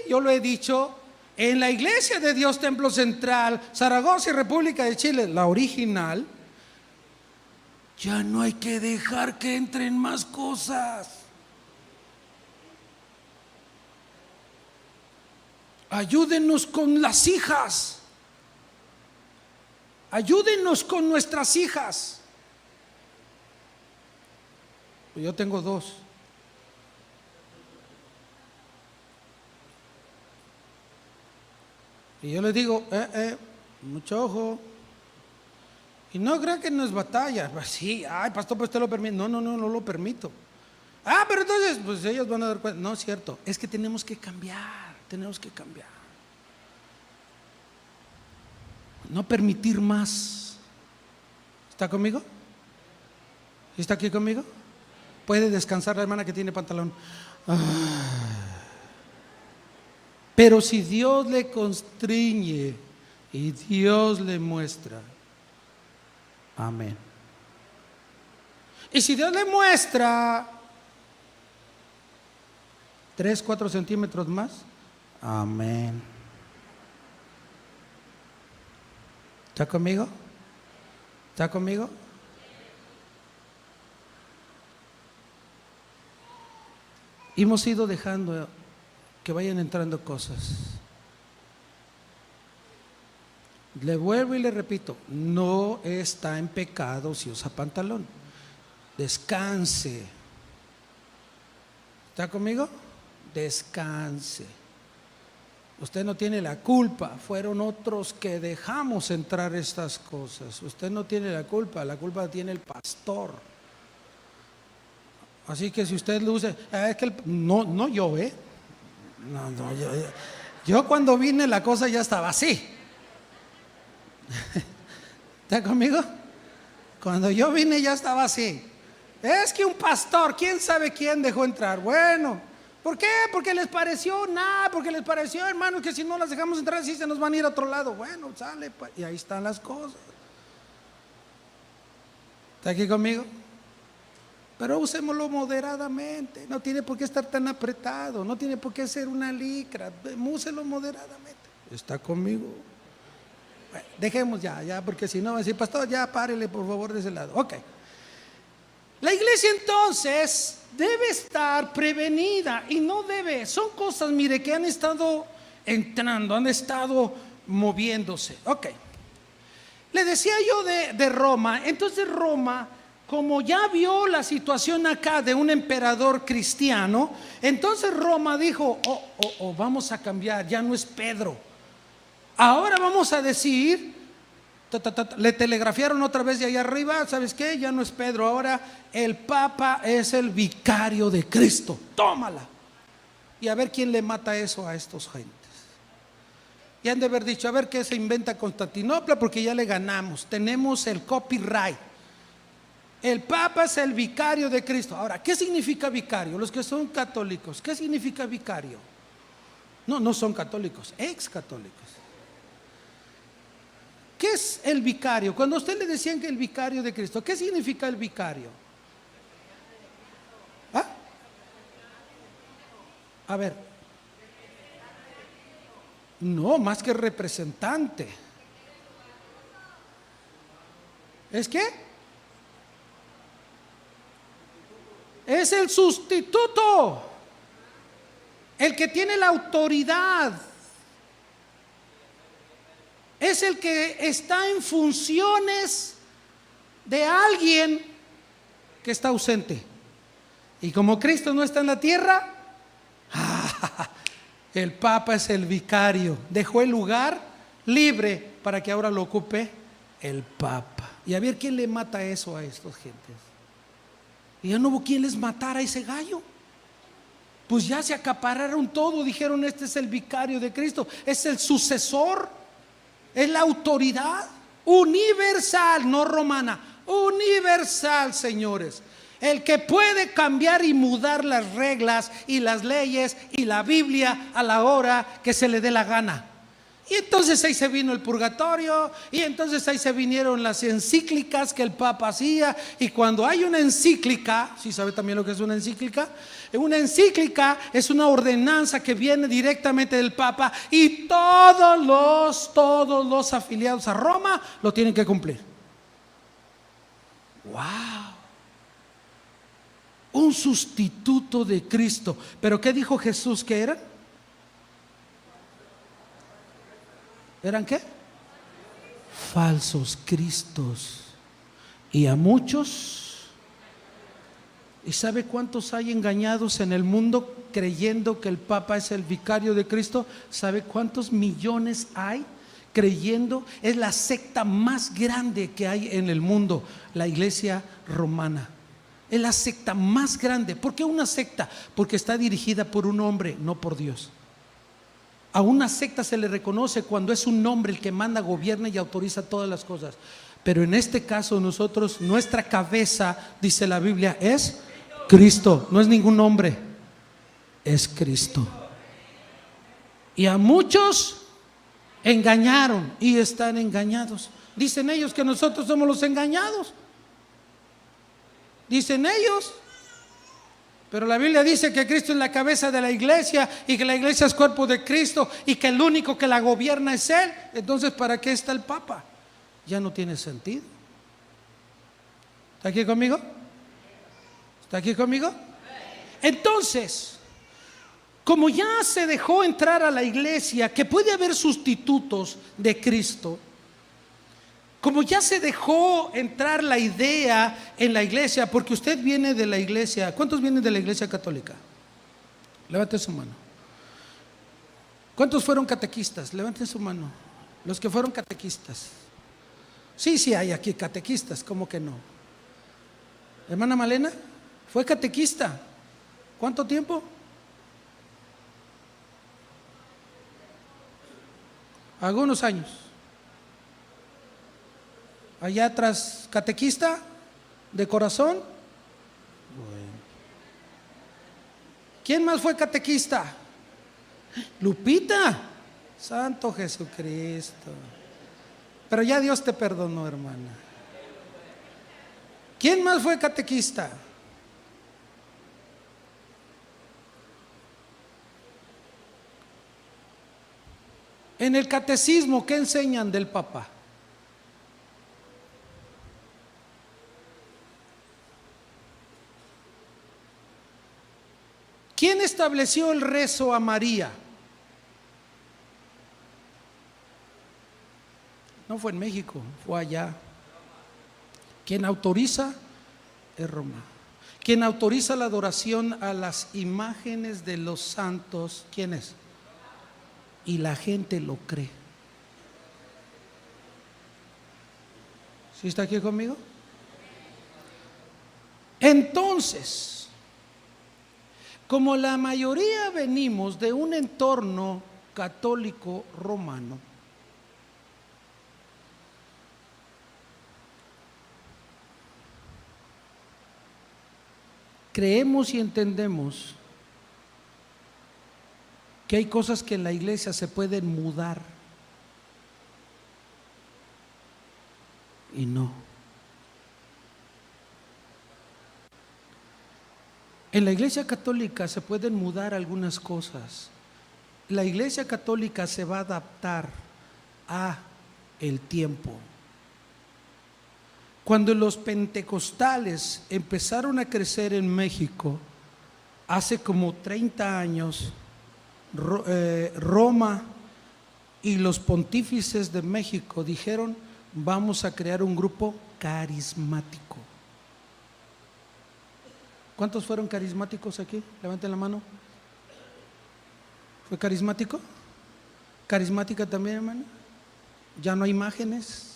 yo lo he dicho, en la Iglesia de Dios Templo Central, Zaragoza y República de Chile, la original, ya no hay que dejar que entren más cosas. Ayúdenos con las hijas. Ayúdenos con nuestras hijas. Yo tengo dos. Y yo les digo, mucho ojo. Y no crean que no es batalla. Pues sí, ay, pastor, pues usted lo permite. No lo permito. Pero entonces, pues ellos van a dar cuenta. No es cierto, es que tenemos que cambiar. Tenemos que cambiar. No permitir más. ¿Está conmigo? ¿Está aquí conmigo? Puede descansar la hermana que tiene pantalón. Pero si Dios le constriñe y Dios le muestra, amén. Y si Dios le muestra 3, 4 centímetros más, amén. ¿Está conmigo? ¿Está conmigo? Hemos ido dejando que vayan entrando cosas. Le vuelvo y le repito, no está en pecado si usa pantalón. Descanse. ¿Está conmigo? Descanse. Usted no tiene la culpa, fueron otros que dejamos entrar estas cosas. Usted no tiene la culpa la tiene el pastor. Así que si usted lo usa, es que no yo, yo cuando vine la cosa ya estaba así. ¿Está conmigo? Cuando yo vine ya estaba así. Es que un pastor, quién sabe quién dejó entrar. Bueno, ¿Por qué? Porque les pareció nada, porque les pareció, hermanos, que si no las dejamos entrar así se nos van a ir a otro lado. Bueno, sale, pues, y ahí están las cosas. ¿Está aquí conmigo? Pero usémoslo moderadamente. No tiene por qué estar tan apretado, no tiene por qué ser una licra. Úselo moderadamente. ¿Está conmigo? Bueno, dejemos ya, porque si no va a decir, pastor, ya párele por favor de ese lado. Ok. La iglesia entonces debe estar prevenida y no debe, son cosas, mire, que han estado entrando, han estado moviéndose. Ok. Le decía yo de Roma. Entonces Roma, como ya vio la situación acá de un emperador cristiano, entonces Roma dijo, vamos a cambiar, ya no es Pedro. Ahora vamos a decir, le telegrafiaron otra vez de allá arriba, ¿sabes qué? Ya no es Pedro, ahora el Papa es el vicario de Cristo. Tómala. Y a ver quién le mata eso a estos gentes. Y han de haber dicho, a ver qué se inventa Constantinopla, porque ya le ganamos, tenemos el copyright. El Papa es el vicario de Cristo. Ahora, ¿qué significa vicario? Los que son católicos, ¿qué significa vicario? No son católicos, ex católicos. ¿Qué es el vicario? Cuando a usted le decían que el vicario de Cristo, ¿qué significa el vicario? ¿Ah? A ver. No, más que representante. ¿Es qué? Es el sustituto, el que tiene la autoridad. Es el que está en funciones de alguien que está ausente. Y como Cristo no está en la tierra, el Papa es el vicario. Dejó el lugar libre para que ahora lo ocupe el Papa. Y a ver quién le mata eso a estos gentes. Y ya no hubo quien les matara a ese gallo. Pues ya se acapararon todo. Dijeron, este es el vicario de Cristo, es el sucesor, es la autoridad universal, no romana, universal, señores. El que puede cambiar y mudar las reglas y las leyes y la Biblia a la hora que se le dé la gana. Y entonces ahí se vino el purgatorio, y entonces ahí se vinieron las encíclicas que el Papa hacía. Y cuando hay una encíclica, ¿sí sabe también lo que es una encíclica? Una encíclica es una ordenanza que viene directamente del Papa, y todos los afiliados a Roma lo tienen que cumplir. ¡Wow! Un sustituto de Cristo. ¿Pero qué dijo Jesús que eran? ¿Eran qué? Falsos cristos. Y a muchos. ¿Y sabe cuántos hay engañados en el mundo creyendo que el Papa es el vicario de Cristo? ¿Sabe cuántos millones hay creyendo? Es la secta más grande que hay en el mundo, la iglesia romana. Es la secta más grande. ¿Por qué una secta? Porque está dirigida por un hombre, no por Dios. A una secta se le reconoce cuando es un hombre el que manda, gobierna y autoriza todas las cosas. Pero en este caso nosotros, nuestra cabeza, dice la Biblia, es Cristo. No es ningún hombre, es Cristo. Y a muchos engañaron y están engañados. Dicen ellos que nosotros somos los engañados. Dicen ellos. Pero la Biblia dice que Cristo es la cabeza de la iglesia y que la iglesia es cuerpo de Cristo y que el único que la gobierna es Él. Entonces, ¿para qué está el Papa? Ya no tiene sentido. ¿Está aquí conmigo? ¿Está aquí conmigo? Entonces, como ya se dejó entrar a la iglesia que puede haber sustitutos de Cristo, como ya se dejó entrar la idea en la iglesia, porque usted viene de la iglesia. ¿Cuántos vienen de la iglesia católica? Levanten su mano. ¿Cuántos fueron catequistas? Levanten su mano. Los que fueron catequistas. Sí, hay aquí catequistas, ¿cómo que no? Hermana Malena, fue catequista. ¿Cuánto tiempo? Algunos años. Allá atrás, catequista de corazón. Bueno. ¿Quién más fue catequista? Lupita. Santo Jesucristo. Pero ya Dios te perdonó, hermana. ¿Quién más fue catequista? En el catecismo, ¿qué enseñan del Papa? ¿Quién estableció el rezo a María? No fue en México, fue allá. ¿Quién autoriza? Es Roma. ¿Quién autoriza la adoración a las imágenes de los santos? ¿Quién es? Y la gente lo cree. ¿Sí está aquí conmigo? Entonces, como la mayoría venimos de un entorno católico romano, creemos y entendemos que hay cosas que en la iglesia se pueden mudar y no. En la iglesia católica se pueden mudar algunas cosas. La iglesia católica se va a adaptar a el tiempo. Cuando los pentecostales empezaron a crecer en México, hace como 30 años, Roma y los pontífices de México dijeron: vamos a crear un grupo carismático. ¿Cuántos fueron carismáticos aquí? Levanten la mano. ¿Fue carismático? ¿Carismática también, hermano? ¿Ya no hay imágenes?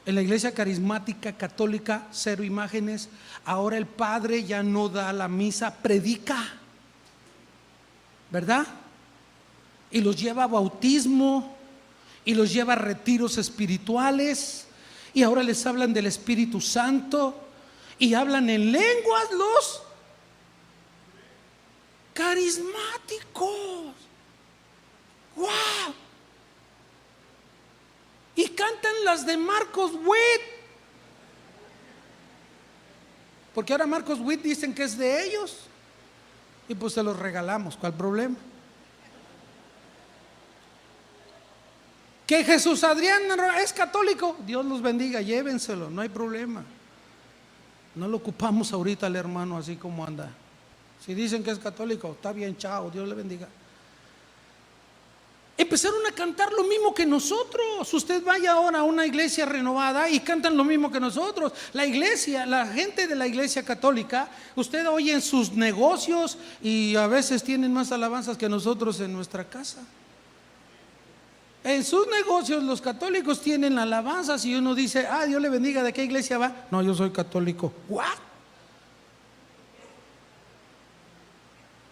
En la iglesia carismática católica, 0 imágenes. Ahora el padre ya no da la misa, predica, ¿verdad? Y los lleva a bautismo, y los lleva a retiros espirituales, y ahora les hablan del Espíritu Santo, y hablan en lenguas los carismáticos. ¡Wow! Y cantan las de Marcos Witt, porque ahora Marcos Witt dicen que es de ellos, y pues se los regalamos. ¿Cuál problema? Que Jesús Adrián es católico, Dios los bendiga, llévenselo, no hay problema. No lo ocupamos ahorita al hermano así como anda. Si dicen que es católico, está bien, chao, Dios le bendiga. Empezaron a cantar lo mismo que nosotros. Usted vaya ahora a una iglesia renovada y cantan lo mismo que nosotros. La iglesia, la gente de la iglesia católica, usted oye en sus negocios y a veces tienen más alabanzas que nosotros en nuestra casa. En sus negocios los católicos tienen alabanzas y uno dice: ah, Dios le bendiga, ¿de qué iglesia va? No, yo soy católico. ¿What?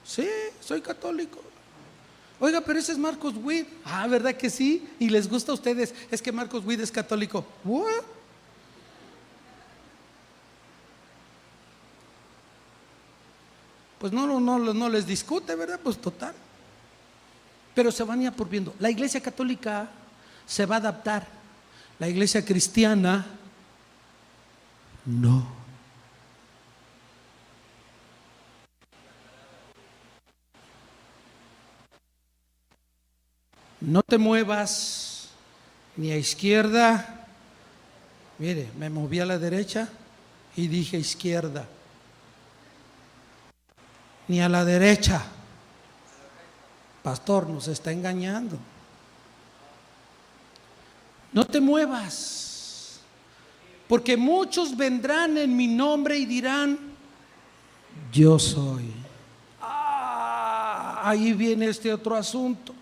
Sí, soy católico. Oiga, pero ese es Marcos Witt. Ah, ¿verdad que sí? Y les gusta a ustedes. Es que Marcos Witt es católico. ¿What? Pues no les discute, ¿verdad? Pues total. Pero se van a ir por viendo. La iglesia católica se va a adaptar. La iglesia cristiana no. No te muevas ni a izquierda. Mire, me moví a la derecha y dije izquierda. Ni a la derecha. Pastor, nos está engañando. No te muevas, porque muchos vendrán en mi nombre y dirán: yo soy. Ahí viene este otro asunto.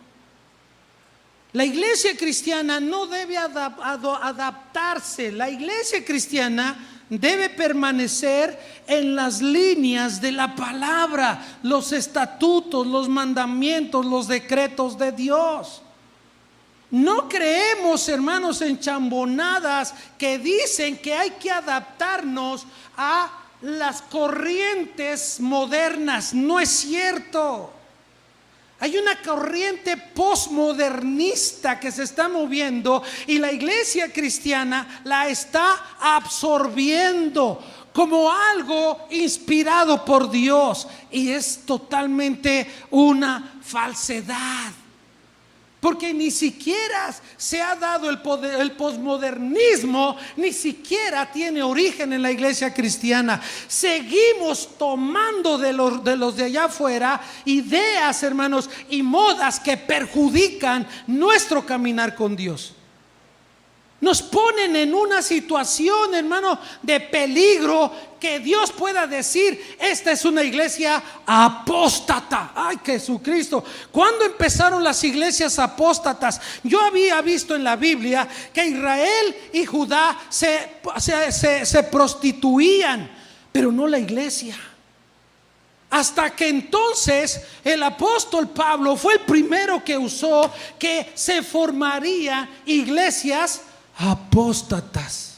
La iglesia cristiana no debe adaptarse. La iglesia cristiana debe permanecer en las líneas de la palabra, los estatutos, los mandamientos, los decretos de Dios. No creemos, hermanos, en chambonadas que dicen que hay que adaptarnos a las corrientes modernas. No es cierto. Hay una corriente posmodernista que se está moviendo y la iglesia cristiana la está absorbiendo como algo inspirado por Dios, y es totalmente una falsedad. Porque ni siquiera se ha dado el posmodernismo, ni siquiera tiene origen en la iglesia cristiana. Seguimos tomando de los de allá afuera ideas, hermanos, y modas que perjudican nuestro caminar con Dios. Nos ponen en una situación, hermano, de peligro, que Dios pueda decir: esta es una iglesia apóstata. Ay, Jesucristo, ¿cuándo empezaron las iglesias apóstatas? Yo había visto en la Biblia que Israel y Judá se prostituían, pero no la iglesia. Hasta que entonces el apóstol Pablo fue el primero que usó que se formarían iglesias apóstatas.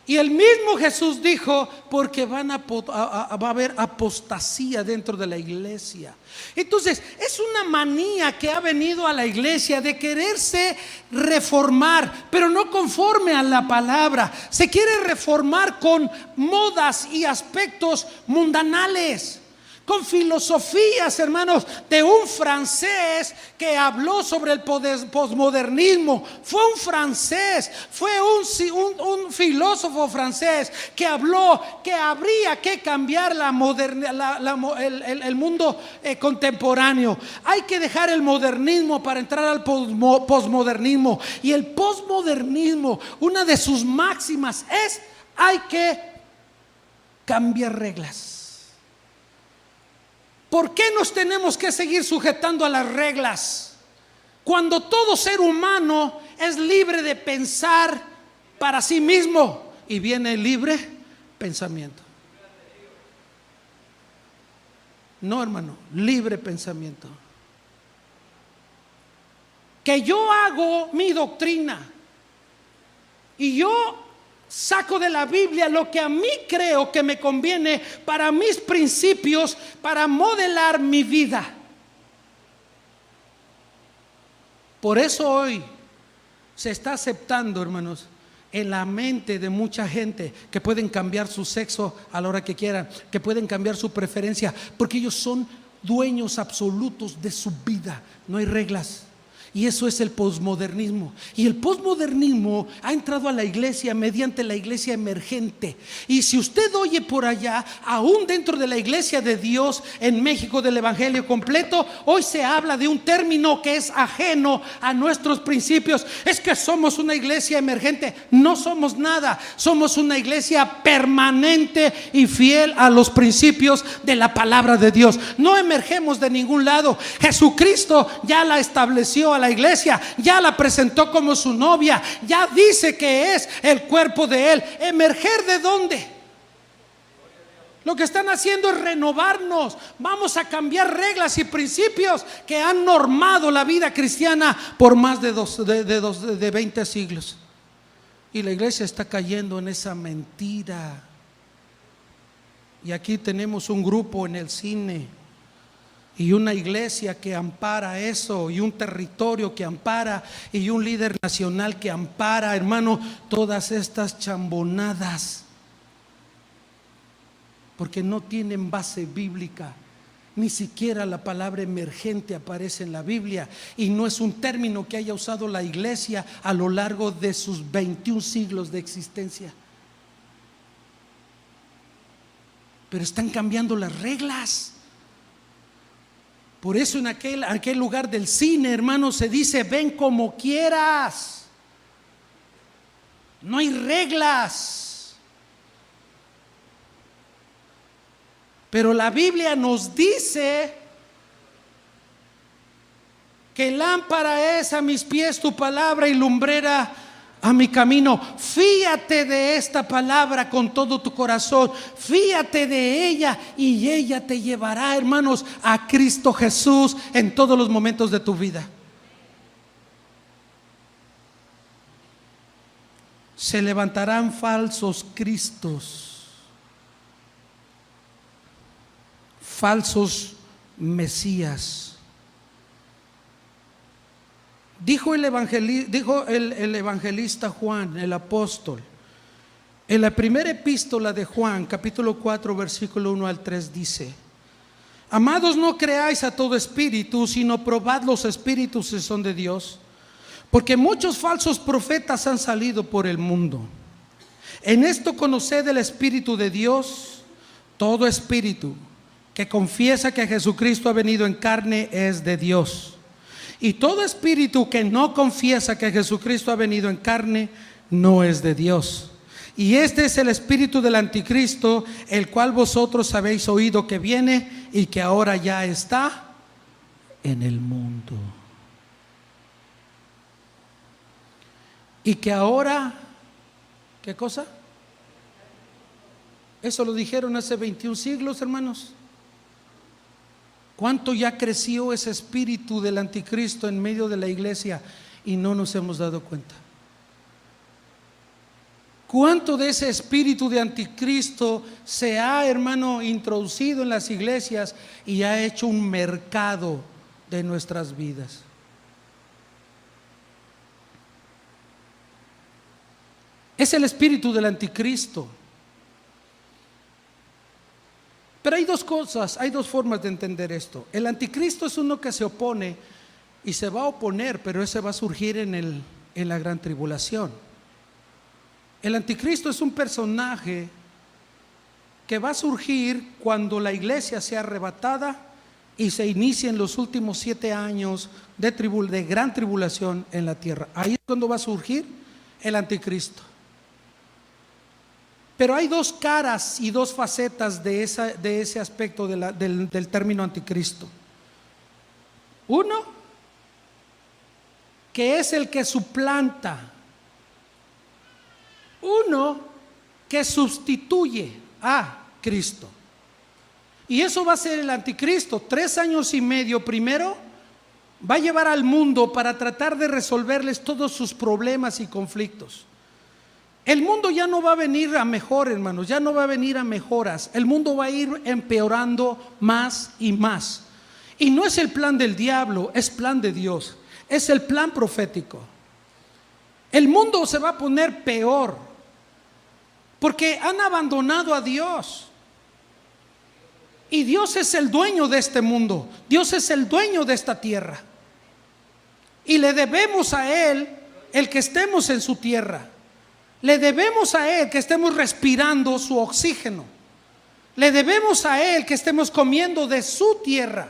Y el mismo Jesús dijo: porque va a haber apostasía dentro de la iglesia. Entonces es una manía que ha venido a la iglesia de quererse reformar, pero no conforme a la palabra. Se quiere reformar con modas y aspectos mundanales, con filosofías, hermanos, de un francés que habló sobre el posmodernismo. Fue un francés, fue un filósofo francés que habló que habría que cambiar el mundo contemporáneo. Hay que dejar el modernismo para entrar al posmodernismo. Y el posmodernismo, una de sus máximas es: hay que cambiar reglas. ¿Por qué nos tenemos que seguir sujetando a las reglas cuando todo ser humano es libre de pensar para sí mismo y viene el libre pensamiento? No, hermano, libre pensamiento. Que yo hago mi doctrina y yo saco de la Biblia lo que a mí creo que me conviene para mis principios, para modelar mi vida. Por eso hoy se está aceptando, hermanos, en la mente de mucha gente que pueden cambiar su sexo a la hora que quieran, que pueden cambiar su preferencia, porque ellos son dueños absolutos de su vida. No hay reglas. Y eso es el posmodernismo. Y el posmodernismo ha entrado a la iglesia mediante la iglesia emergente. Y si usted oye por allá, aún dentro de la iglesia de Dios en México del Evangelio completo, hoy se habla de un término que es ajeno a nuestros principios. Es que somos una iglesia emergente. No somos nada. Somos una iglesia permanente y fiel a los principios de la palabra de Dios. No emergemos de ningún lado. Jesucristo ya la estableció a la iglesia, ya la presentó como su novia, ya dice que es el cuerpo de Él. ¿Emerger de dónde? Lo que están haciendo es renovarnos. Vamos a cambiar reglas y principios que han normado la vida cristiana por más de 20 siglos. Y la iglesia está cayendo en esa mentira. Y aquí tenemos un grupo en el cine y una iglesia que ampara eso, y un territorio que ampara, y un líder nacional que ampara, hermano, todas estas chambonadas, porque no tienen base bíblica. Ni siquiera la palabra emergente aparece en la Biblia, y no es un término que haya usado la iglesia a lo largo de sus 21 siglos de existencia. Pero están cambiando las reglas. Por eso en aquel lugar del cine, hermano, se dice: ven como quieras. No hay reglas. Pero la Biblia nos dice que lámpara es a mis pies tu palabra y lumbrera a mi camino. Fíate de esta palabra con todo tu corazón. Fíate de ella y ella te llevará, hermanos, a Cristo Jesús en todos los momentos de tu vida. Se levantarán falsos cristos falsos mesías. Dijo el evangelista Juan, el apóstol, en la primera epístola de Juan, capítulo 4, versículo 1 al 3, dice: amados, no creáis a todo espíritu, sino probad los espíritus si son de Dios, porque muchos falsos profetas han salido por el mundo. En esto conoced el Espíritu de Dios. Todo espíritu que confiesa que Jesucristo ha venido en carne es de Dios, y todo espíritu que no confiesa que Jesucristo ha venido en carne no es de Dios. Y este es el espíritu del anticristo, el cual vosotros habéis oído que viene y que ahora ya está en el mundo. Y que ahora, ¿qué cosa? Eso lo dijeron hace 21 siglos, hermanos. ¿Cuánto ya creció ese espíritu del anticristo en medio de la iglesia y no nos hemos dado cuenta? ¿Cuánto de ese espíritu de anticristo se ha, hermano, introducido en las iglesias y ha hecho un mercado de nuestras vidas? Es el espíritu del anticristo. Pero hay dos cosas, hay dos formas de entender esto. El anticristo es uno que se opone y se va a oponer, pero ese va a surgir en la gran tribulación. El anticristo es un personaje que va a surgir cuando la iglesia sea arrebatada y se inicien los últimos 7 años de gran tribulación en la tierra. Ahí es cuando va a surgir el anticristo. Pero hay dos caras y dos facetas de ese aspecto del término anticristo. Uno, que es el que suplanta. Uno, que sustituye a Cristo. Y eso va a ser el anticristo. 3 años y medio primero va a llevar al mundo para tratar de resolverles todos sus problemas y conflictos. El mundo ya no va a venir a mejor, hermanos, ya no va a venir a mejoras. El mundo va a ir empeorando más y más. Y no es el plan del diablo, es plan de Dios. Es el plan profético. El mundo se va a poner peor porque han abandonado a Dios. Y Dios es el dueño de este mundo. Dios es el dueño de esta tierra. Y le debemos a Él el que estemos en su tierra. Le debemos a Él que estemos respirando su oxígeno. Le debemos a Él que estemos comiendo de su tierra.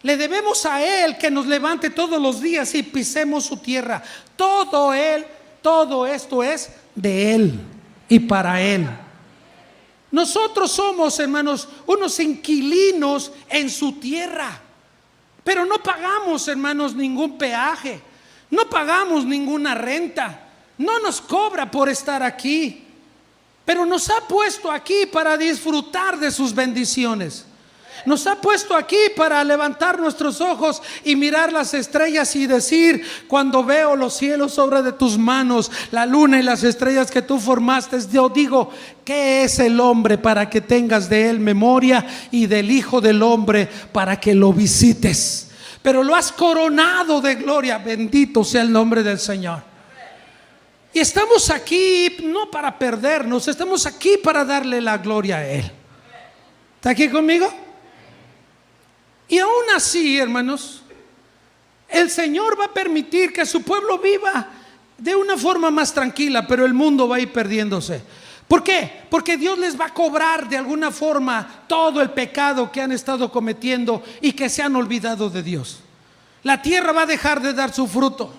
Le debemos a Él que nos levante todos los días y pisemos su tierra. Todo esto es de Él y para Él. Nosotros somos, hermanos, unos inquilinos en su tierra. Pero no pagamos, hermanos, ningún peaje. No pagamos ninguna renta. No nos cobra por estar aquí, pero nos ha puesto aquí para disfrutar de sus bendiciones. Nos ha puesto aquí para levantar nuestros ojos y mirar las estrellas y decir: cuando veo los cielos, obra de tus manos, la luna y las estrellas que tú formaste, yo digo, ¿qué es el hombre para que tengas de él memoria, y del Hijo del Hombre para que lo visites? Pero lo has coronado de gloria. Bendito sea el nombre del Señor. Y estamos aquí no para perdernos, estamos aquí para darle la gloria a Él. ¿Está aquí conmigo? Y aún así, hermanos, el Señor va a permitir que su pueblo viva de una forma más tranquila, pero el mundo va a ir perdiéndose. ¿Por qué? Porque Dios les va a cobrar de alguna forma todo el pecado que han estado cometiendo y que se han olvidado de Dios. La tierra va a dejar de dar su fruto.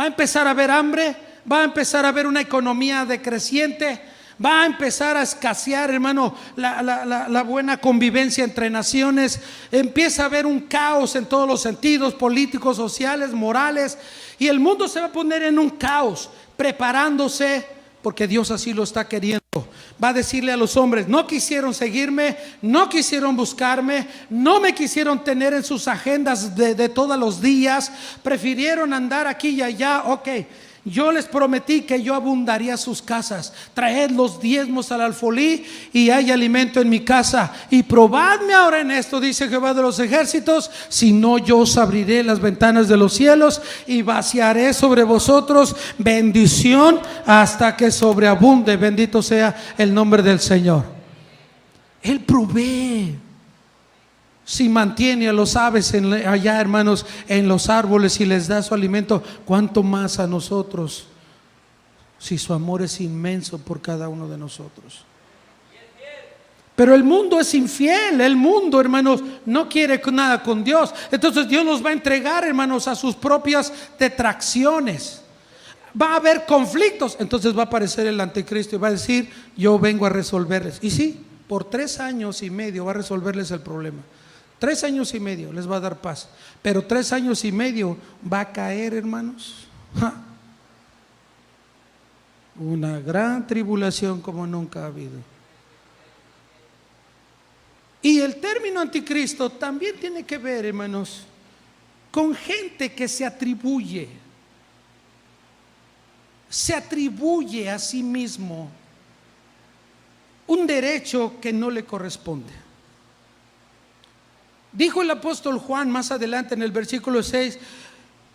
Va a empezar a haber hambre. Va a empezar a haber una economía decreciente. Va a empezar a escasear, hermano, la buena convivencia entre naciones. Empieza a haber un caos en todos los sentidos, políticos, sociales, morales. Y el mundo se va a poner en un caos, preparándose, porque Dios así lo está queriendo. Va a decirle a los hombres: no quisieron seguirme, no quisieron buscarme, no me quisieron tener en sus agendas de todos los días, prefirieron andar aquí y allá. Ok, yo les prometí que yo abundaría sus casas. Traed los diezmos al alfolí y hay alimento en mi casa. Y probadme ahora en esto, dice Jehová de los ejércitos, si no, yo os abriré las ventanas de los cielos y vaciaré sobre vosotros bendición hasta que sobreabunde. Bendito sea el nombre del Señor. Él provee. Si mantiene a los aves allá, hermanos, en los árboles y les da su alimento, ¿cuánto más a nosotros? Si su amor es inmenso por cada uno de nosotros. Pero el mundo es infiel. El mundo, hermanos, no quiere nada con Dios. Entonces Dios nos va a entregar, hermanos, a sus propias detracciones. Va a haber conflictos. Entonces va a aparecer el anticristo y va a decir: yo vengo a resolverles. Y sí, por 3 años y medio va a resolverles el problema. 3 años y medio les va a dar paz. Pero 3 años y medio va a caer, hermanos, una gran tribulación como nunca ha habido. Y el término anticristo también tiene que ver, hermanos, con gente que se atribuye a sí mismo un derecho que no le corresponde. Dijo el apóstol Juan más adelante en el versículo 6: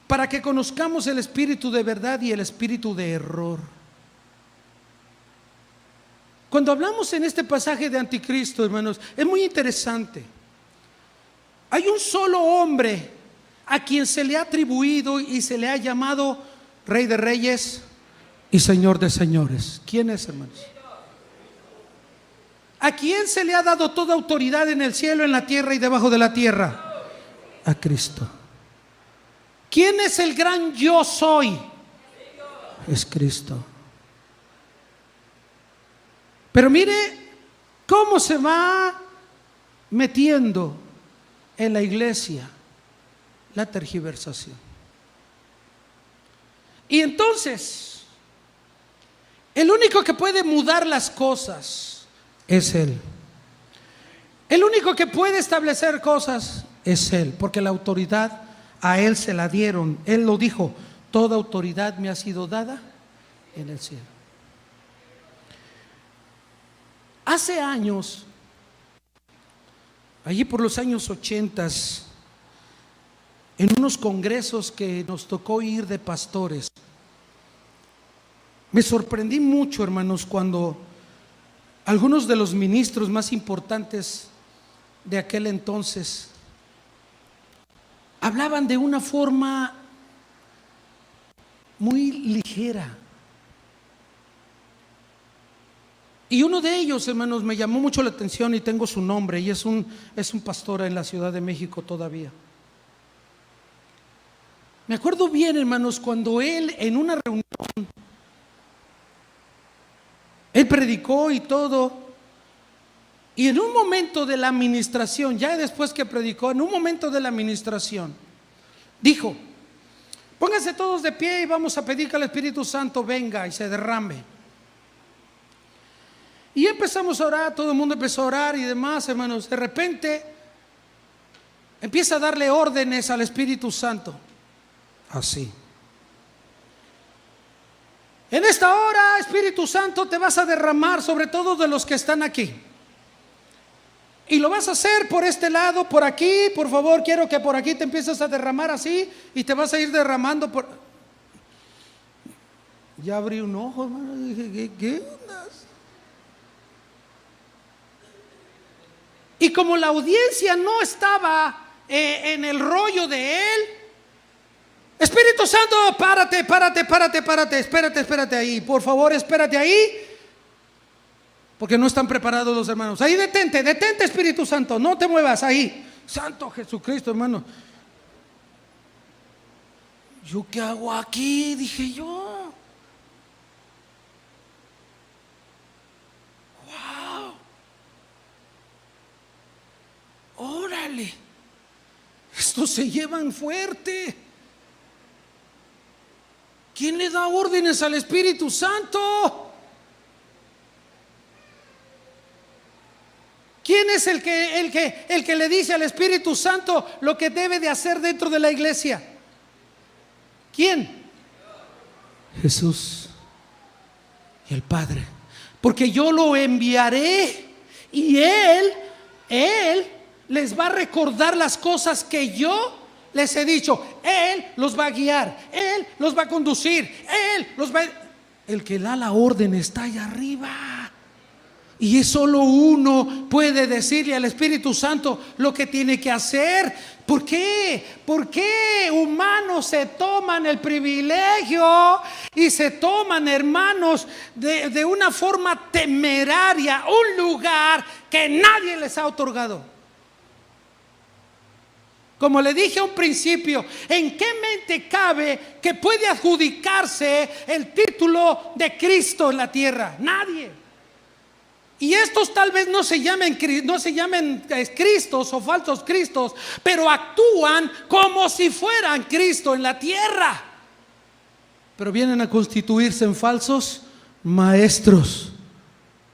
para que conozcamos el espíritu de verdad y el espíritu de error. Cuando hablamos en este pasaje de anticristo, hermanos, es muy interesante. Hay un solo hombre a quien se le ha atribuido y se le ha llamado Rey de Reyes y Señor de Señores. ¿Quién es, hermanos? ¿A quién se le ha dado toda autoridad en el cielo, en la tierra y debajo de la tierra? A Cristo. ¿Quién es el gran yo soy? Es Cristo. Pero mire cómo se va metiendo en la iglesia la tergiversación. Y entonces, el único que puede mudar las cosas es Él. El único que puede establecer cosas es Él, porque la autoridad a Él se la dieron. Él lo dijo: toda autoridad me ha sido dada en el cielo. Hace años, allí por los años 80, en unos congresos que nos tocó ir de pastores, me sorprendí mucho, hermanos, cuando algunos de los ministros más importantes de aquel entonces hablaban de una forma muy ligera. Y uno de ellos, hermanos, me llamó mucho la atención y tengo su nombre, y es un pastor en la Ciudad de México todavía. Me acuerdo bien, hermanos, cuando él en una reunión, él predicó y todo, y en un momento de la administración, ya después que predicó, en un momento de la administración, dijo: pónganse todos de pie y vamos a pedir que el Espíritu Santo venga y se derrame. Y empezamos a orar, todo el mundo empezó a orar y demás, hermanos. De repente empieza a darle órdenes al Espíritu Santo, así: en esta hora, Espíritu Santo, te vas a derramar sobre todos de los que están aquí. Y lo vas a hacer por este lado, por aquí. Por favor, quiero que por aquí te empieces a derramar así, y te vas a ir derramando por... Ya abrí un ojo, hermano, y dije: ¿qué onda? Y como la audiencia no estaba en el rollo de él: Espíritu Santo, párate, espérate ahí, por favor, espérate ahí, porque no están preparados los hermanos. Ahí detente, Espíritu Santo, no te muevas ahí. Santo Jesucristo, hermano. ¿Yo qué hago aquí?, dije yo. Wow. Órale, estos se llevan fuerte. ¿Quién le da órdenes al Espíritu Santo? ¿Quién es el que le dice al Espíritu Santo lo que debe de hacer dentro de la iglesia? ¿Quién? Jesús y el Padre. Porque yo lo enviaré y Él les va a recordar las cosas que yo les he dicho. Él los va a guiar, Él los va a conducir, Él los va a... El que da la orden está allá arriba. Y es solo uno puede decirle al Espíritu Santo lo que tiene que hacer. ¿Por qué? ¿Por qué humanos se toman el privilegio y se toman, hermanos, de una forma temeraria un lugar que nadie les ha otorgado? Como le dije a un principio, ¿en qué mente cabe que puede adjudicarse el título de Cristo en la tierra? Nadie. Y estos tal vez no se llamen Cristos o falsos Cristos, pero actúan como si fueran Cristo en la tierra. Pero vienen a constituirse en falsos maestros,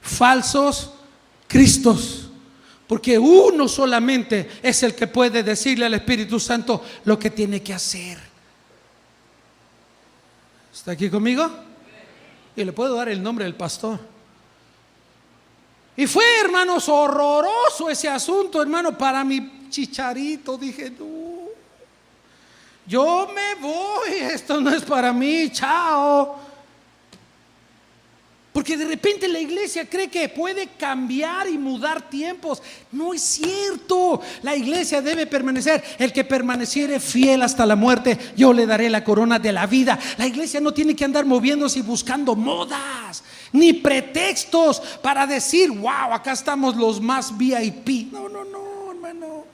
falsos Cristos. Porque uno solamente es el que puede decirle al Espíritu Santo lo que tiene que hacer. ¿Está aquí conmigo? Y le puedo dar el nombre del pastor. Y fue, hermanos, horroroso ese asunto, hermano, para mi chicharito. Dije, no, yo me voy, esto no es para mí, chao. Porque de repente la iglesia cree que puede cambiar y mudar tiempos. No es cierto. La iglesia debe permanecer. El que permaneciere fiel hasta la muerte, yo le daré la corona de la vida. La iglesia no tiene que andar moviéndose y buscando modas ni pretextos para decir, wow, acá estamos los más VIP. No, hermano.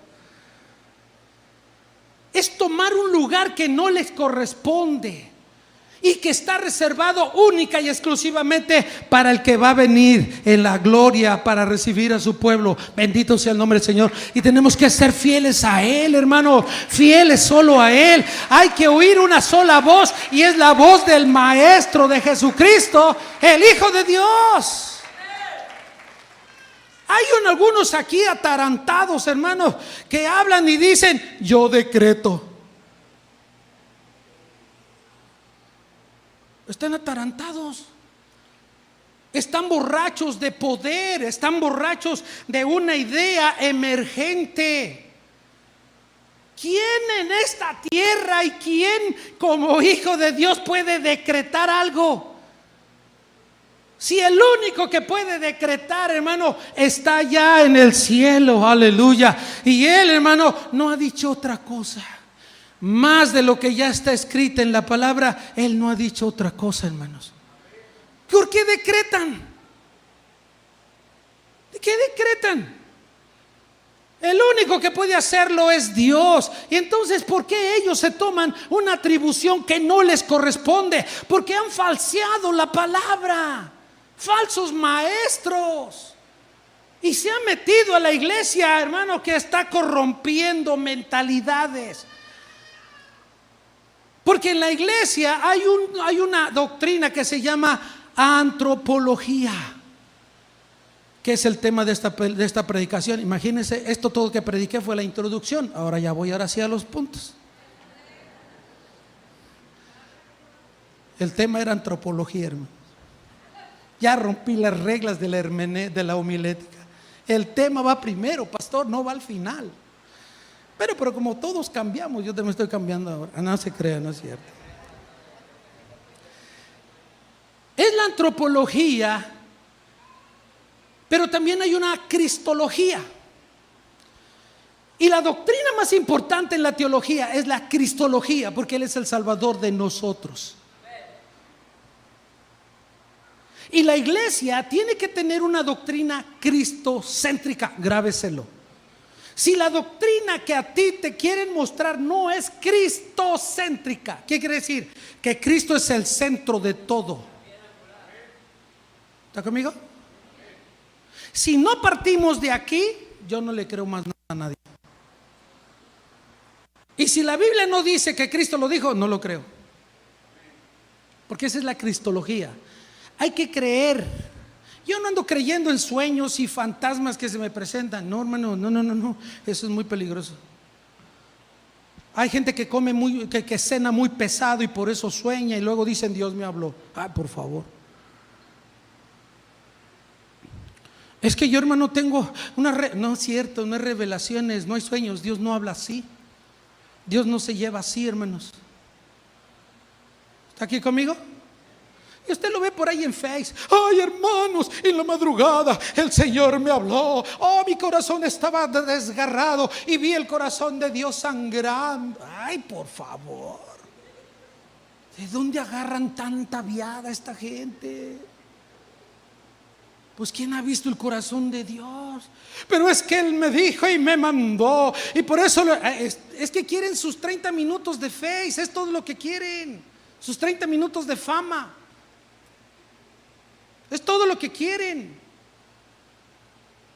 Es tomar un lugar que no les corresponde y que está reservado única y exclusivamente para el que va a venir en la gloria para recibir a su pueblo. Bendito sea el nombre del Señor. Y tenemos que ser fieles a Él, hermano, fieles solo a Él. Hay que oír una sola voz, y es la voz del Maestro, de Jesucristo, el Hijo de Dios. Hay algunos aquí atarantados, hermanos, que hablan y dicen, yo decreto. Están atarantados, están borrachos de poder, están borrachos de una idea emergente. ¿Quién en esta tierra y quién como hijo de Dios puede decretar algo? Si el único que puede decretar, hermano, está allá en el cielo, aleluya. Y Él, hermano, no ha dicho otra cosa. Más de lo que ya está escrito en la palabra, Él no ha dicho otra cosa, hermanos. ¿Por qué decretan? ¿De qué decretan? El único que puede hacerlo es Dios. Y entonces, ¿por qué ellos se toman una atribución que no les corresponde? Porque han falseado la palabra. Falsos maestros. Y se han metido a la iglesia, hermano, que está corrompiendo mentalidades. Porque en la iglesia hay una doctrina que se llama antropología, que es el tema de esta predicación. Imagínense, esto todo que prediqué fue la introducción. Ahora voy hacia los puntos. El tema era antropología, hermano. Ya rompí las reglas de la homilética. El tema va primero, pastor, no va al final. Pero como todos cambiamos, yo me estoy cambiando ahora. No se crea, no es cierto. Es la antropología, pero también hay una cristología. Y la doctrina más importante en la teología es la cristología, porque Él es el Salvador de nosotros. Y la iglesia tiene que tener una doctrina cristocéntrica, grábeselo. Si la doctrina que a ti te quieren mostrar no es cristocéntrica, ¿qué quiere decir? Que Cristo es el centro de todo. ¿Está conmigo? Si no partimos de aquí, yo no le creo más nada a nadie. Y si la Biblia no dice que Cristo lo dijo, no lo creo. Porque esa es la cristología. Hay que creer. Yo no ando creyendo en sueños y fantasmas que se me presentan. No, hermano, no. Eso es muy peligroso. Hay gente que come que cena muy pesado y por eso sueña y luego dicen Dios me habló. Ay, por favor. Es que yo, hermano, tengo no es cierto, no hay revelaciones, no hay sueños. Dios no habla así. Dios no se lleva así, hermanos. ¿Está aquí conmigo? Y usted lo ve por ahí en Face. Ay, hermanos, en la madrugada el Señor me habló. Oh, mi corazón estaba desgarrado y vi el corazón de Dios sangrando. Ay, por favor, ¿de dónde agarran tanta viada esta gente? Pues ¿quién ha visto el corazón de Dios? Pero es que Él me dijo y me mandó. Y por eso es que quieren sus 30 minutos de Face. Es todo lo que quieren. Sus 30 minutos de fama. Es todo lo que quieren.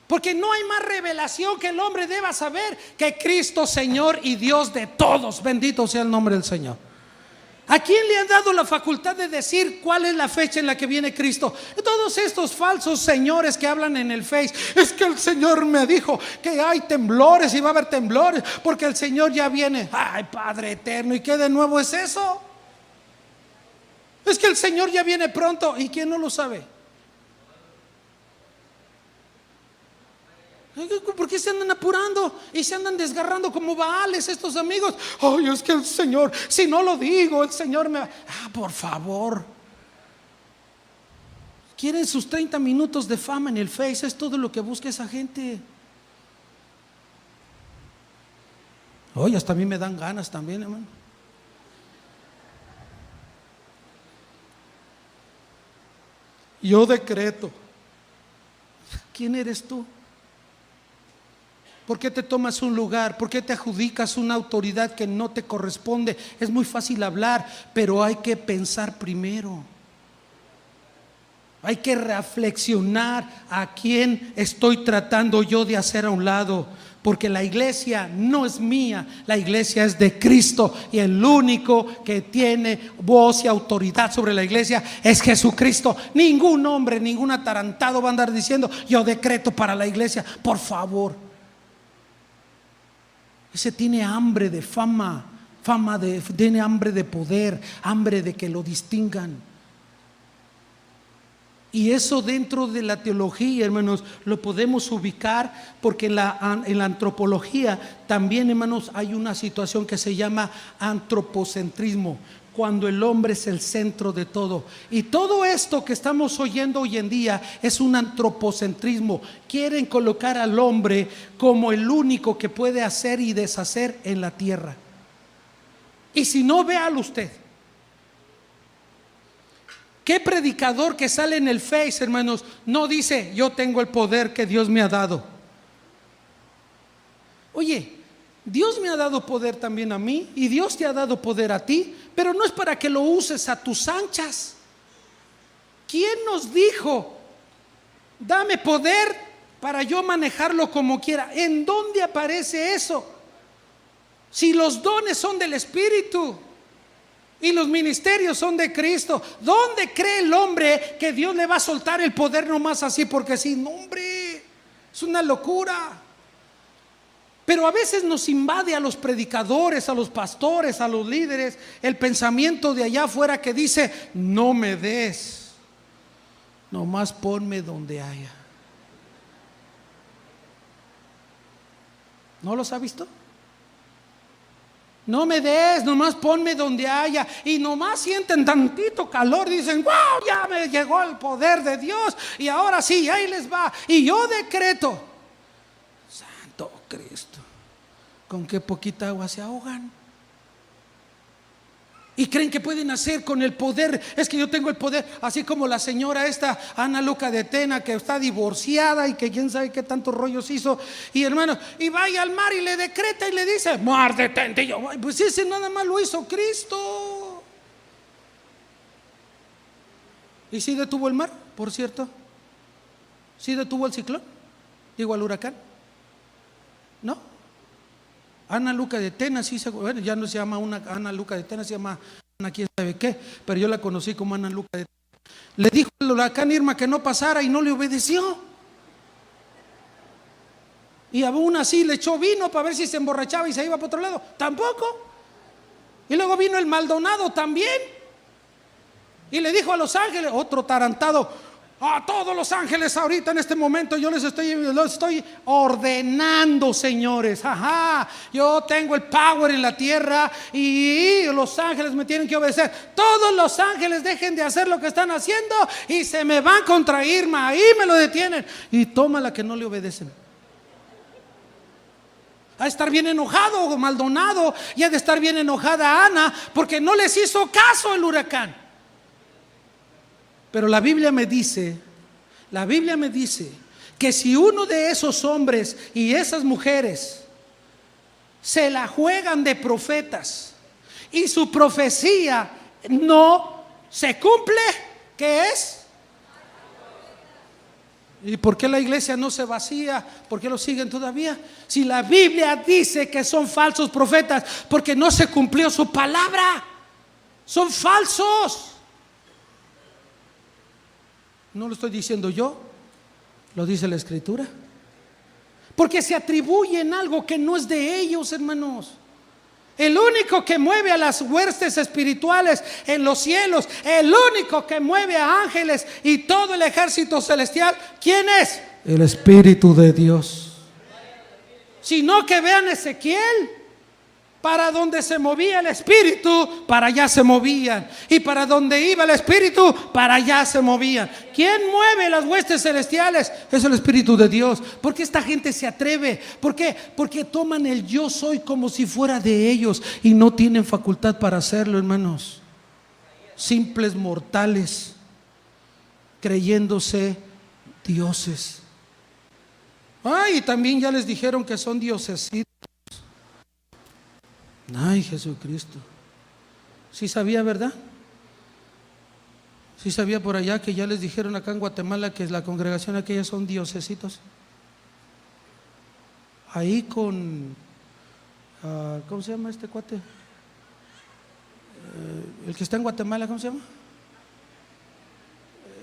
Porque no hay más revelación que el hombre deba saber que Cristo Señor y Dios de todos. Bendito sea el nombre del Señor. ¿A quién le han dado la facultad de decir cuál es la fecha en la que viene Cristo? Todos estos falsos señores que hablan en el Face. Es que el Señor me dijo que hay temblores y va a haber temblores porque el Señor ya viene. Ay, Padre eterno, ¿y qué de nuevo es eso? Es que el Señor ya viene pronto. ¿Y quién no lo sabe? ¿Por qué se andan apurando y se andan desgarrando como Baales estos amigos? Ay, es que el Señor, si no lo digo, el Señor me... por favor. Quieren sus 30 minutos de fama en el Face. Es todo lo que busca esa gente. Oye, hasta a mí me dan ganas también, hermano. Yo decreto. ¿Quién eres tú? ¿Por qué te tomas un lugar? ¿Por qué te adjudicas una autoridad que no te corresponde? Es muy fácil hablar, pero hay que pensar primero. Hay que reflexionar a quién estoy tratando yo de hacer a un lado. Porque la iglesia no es mía, la iglesia es de Cristo. Y el único que tiene voz y autoridad sobre la iglesia es Jesucristo. Ningún hombre, ningún atarantado va a andar diciendo yo decreto para la iglesia. Por favor. Ese tiene hambre de fama, tiene hambre de poder, hambre de que lo distingan. Y eso dentro de la teología, hermanos, lo podemos ubicar porque en la antropología también, hermanos, hay una situación que se llama antropocentrismo, cuando el hombre es el centro de todo. Y todo esto que estamos oyendo hoy en día es un antropocentrismo. Quieren colocar al hombre como el único que puede hacer y deshacer en la tierra. Y si no, véalo usted. ¿Qué predicador que sale en el Face, hermanos, no dice yo tengo el poder que Dios me ha dado? Oye, Dios me ha dado poder también a mí y Dios te ha dado poder a ti, pero no es para que lo uses a tus anchas. ¿Quién nos dijo? Dame poder para yo manejarlo como quiera. ¿En dónde aparece eso? Si los dones son del Espíritu y los ministerios son de Cristo, ¿dónde cree el hombre que Dios le va a soltar el poder nomás así? Porque si no, hombre, es una locura. Pero a veces nos invade a los predicadores, a los pastores, a los líderes, el pensamiento de allá afuera que dice no me des, nomás ponme donde haya. ¿No los ha visto? No me des, nomás ponme donde haya. Y nomás sienten tantito calor, dicen wow, ya me llegó el poder de Dios y ahora sí, ahí les va. Y yo decreto, Santo Cristo, ¿con qué poquita agua se ahogan? Y creen que pueden hacer con el poder. Es que yo tengo el poder, así como la señora esta Ana Luca de Tena, que está divorciada y que quién sabe qué tantos rollos hizo. Y hermano, y vaya al mar y le decreta y le dice mar detente. Y yo, pues ese nada más lo hizo Cristo. ¿Y si detuvo el mar, por cierto? ¿Sí detuvo el ciclón? Digo, al huracán. ¿No? Ana Luca de Tena, sí, bueno, ya no se llama una Ana Luca de Tena, se llama Ana quién sabe qué, pero yo la conocí como Ana Luca de Tena. Le dijo al huracán Irma que no pasara y no le obedeció. Y aún así le echó vino para ver si se emborrachaba y se iba para otro lado. Tampoco. Y luego vino el Maldonado también. Y le dijo a los ángeles, otro tarantado: a todos los ángeles ahorita en este momento yo los estoy ordenando, señores. Ajá, yo tengo el power en la tierra y los ángeles me tienen que obedecer. Todos los ángeles dejen de hacer lo que están haciendo y se me van contra Irma. Ahí me lo detienen. Y toma la que no le obedecen. Ha de estar bien enojado Maldonado y ha de estar bien enojada Ana porque no les hizo caso el huracán. Pero la Biblia me dice que si uno de esos hombres y esas mujeres se la juegan de profetas y su profecía no se cumple, ¿qué es? ¿Y por qué la iglesia no se vacía? ¿Por qué lo siguen todavía? Si la Biblia dice que son falsos profetas porque no se cumplió su palabra, son falsos. No lo estoy diciendo yo, lo dice la Escritura. Porque se atribuyen algo que no es de ellos, hermanos. El único que mueve a las huestes espirituales en los cielos, el único que mueve a ángeles y todo el ejército celestial, ¿quién es? El Espíritu de Dios. Sino que vean Ezequiel. Para donde se movía el Espíritu, para allá se movían. Y para donde iba el Espíritu, para allá se movían. ¿Quién mueve las huestes celestiales? Es el Espíritu de Dios. ¿Por qué esta gente se atreve? ¿Por qué? Porque toman el yo soy como si fuera de ellos y no tienen facultad para hacerlo, hermanos. Simples mortales creyéndose dioses. Y también ya les dijeron que son diosesitos. Ay, Jesucristo. ¿Sí sabía, verdad? ¿Sí sabía por allá que ya les dijeron acá en Guatemala que la congregación aquella son diosesitos? Ahí con ¿cómo se llama este cuate? El que está en Guatemala, ¿cómo se llama?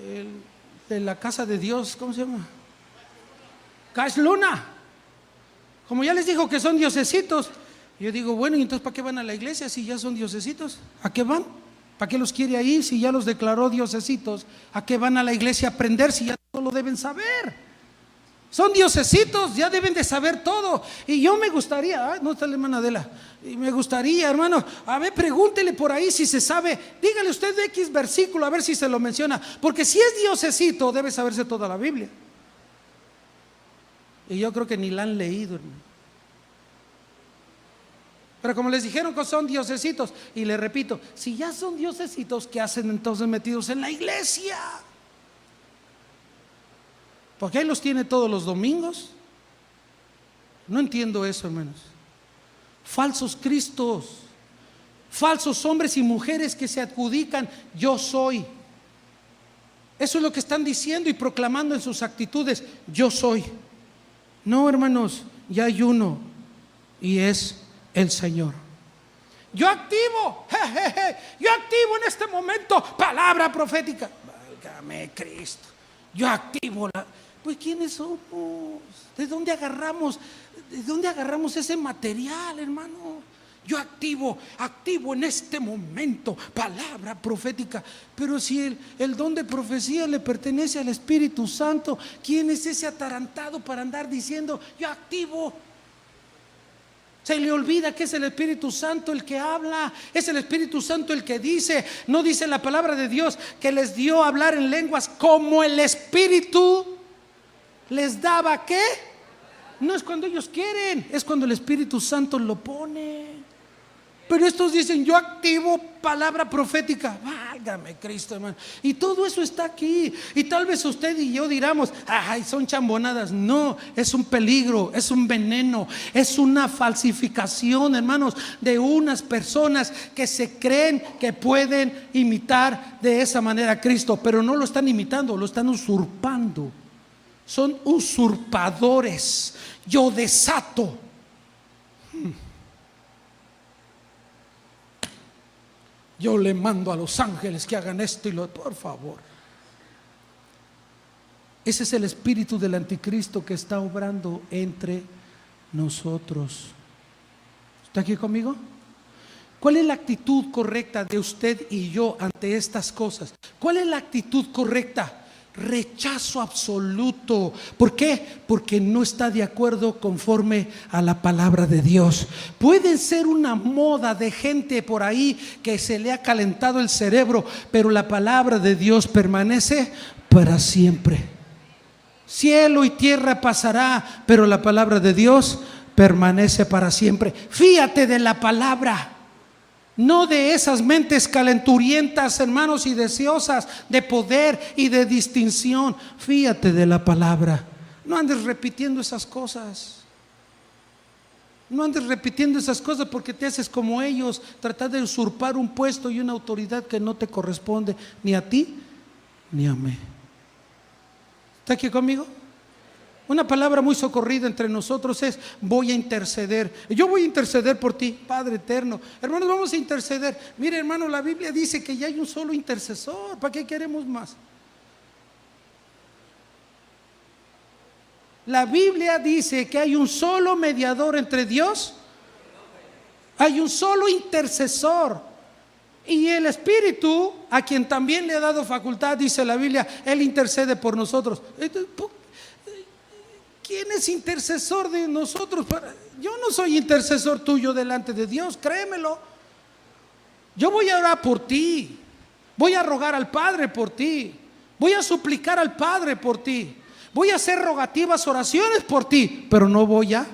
El de la casa de Dios, ¿cómo se llama? Cash Luna. Como ya les dijo que son diosesitos, yo digo, bueno, ¿y entonces para qué van a la iglesia si ya son diosesitos? ¿A qué van? ¿Para qué los quiere ahí si ya los declaró diosesitos? ¿A qué van a la iglesia a aprender si ya todo lo deben saber? Son diosesitos, ya deben de saber todo. Y yo me gustaría, no está la hermana Adela, y me gustaría, hermano, a ver, pregúntele por ahí si se sabe. Dígale usted de X versículo a ver si se lo menciona. Porque si es diosesito debe saberse toda la Biblia. Y yo creo que ni la han leído, hermano. Pero como les dijeron que son diosesitos, y les repito, si ya son diosesitos, ¿qué hacen entonces metidos en la iglesia? Porque ahí los tiene todos los domingos. No entiendo eso, hermanos. Falsos cristos, falsos hombres y mujeres que se adjudican yo soy. Eso es lo que están diciendo y proclamando en sus actitudes, yo soy. No, hermanos, ya hay uno y es el Señor. Yo activo, yo activo en este momento palabra profética. Válgame Cristo. Yo activo pues ¿quiénes somos? ¿De dónde agarramos ese material, hermano? Yo activo en este momento palabra profética. Pero si el don de profecía le pertenece al Espíritu Santo, ¿quién es ese atarantado para andar diciendo yo activo? Se le olvida que es el Espíritu Santo el que habla, es el Espíritu Santo el que dice. No dice la palabra de Dios que les dio a hablar en lenguas como el Espíritu les daba. ¿Qué? No es cuando ellos quieren, es cuando el Espíritu Santo lo pone. Pero estos dicen yo activo palabra profética. Válgame Cristo, hermano. Y todo eso está aquí. Y tal vez usted y yo diramos, ay, son chambonadas. No, es un peligro, es un veneno, es una falsificación, hermanos, de unas personas que se creen que pueden imitar de esa manera a Cristo, pero no lo están imitando, lo están usurpando. Son usurpadores. Yo desato. Yo le mando a los ángeles que hagan esto y lo otro. Por favor. Ese es el espíritu del anticristo que está obrando entre nosotros. ¿Está aquí conmigo? ¿Cuál es la actitud correcta de usted y yo ante estas cosas? ¿Cuál es la actitud correcta? Rechazo absoluto. ¿Por qué? Porque no está de acuerdo conforme a la palabra de Dios. Puede ser una moda de gente por ahí que se le ha calentado el cerebro, pero la palabra de Dios permanece para siempre. Cielo y tierra pasará, pero la palabra de Dios permanece para siempre. Fíate de la palabra. No de esas mentes calenturientas, hermanos, y deseosas de poder y de distinción. Fíjate de la palabra. No andes repitiendo esas cosas. No andes repitiendo esas cosas porque te haces como ellos, tratar de usurpar un puesto y una autoridad que no te corresponde ni a ti ni a mí. ¿Está aquí conmigo? Una palabra muy socorrida entre nosotros es: voy a interceder. Yo voy a interceder por ti, Padre eterno. Hermanos, vamos a interceder. Mire, hermano, la Biblia dice que ya hay un solo intercesor. ¿Para qué queremos más? La Biblia dice que hay un solo mediador entre Dios. Hay un solo intercesor. Y el Espíritu, a quien también le ha dado facultad, dice la Biblia, Él intercede por nosotros. ¿Quién es intercesor de nosotros? Yo no soy intercesor tuyo delante de Dios, créemelo. Yo voy a orar por ti, voy a rogar al Padre por ti, voy a suplicar al Padre por ti, voy a hacer rogativas oraciones por ti, pero no voy a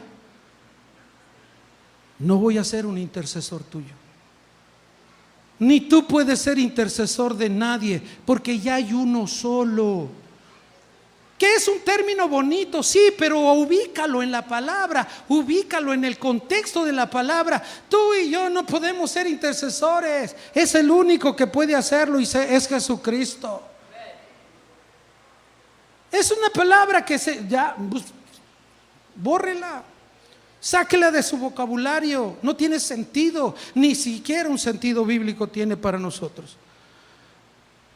ser un intercesor tuyo. Ni tú puedes ser intercesor de nadie, porque ya hay uno solo. Que es un término bonito, sí, pero ubícalo en la palabra, ubícalo en el contexto de la palabra. Tú y yo no podemos ser intercesores. Es el único que puede hacerlo y es Jesucristo. Es una palabra que bórrela, sáquela de su vocabulario. No tiene sentido, ni siquiera un sentido bíblico tiene para nosotros.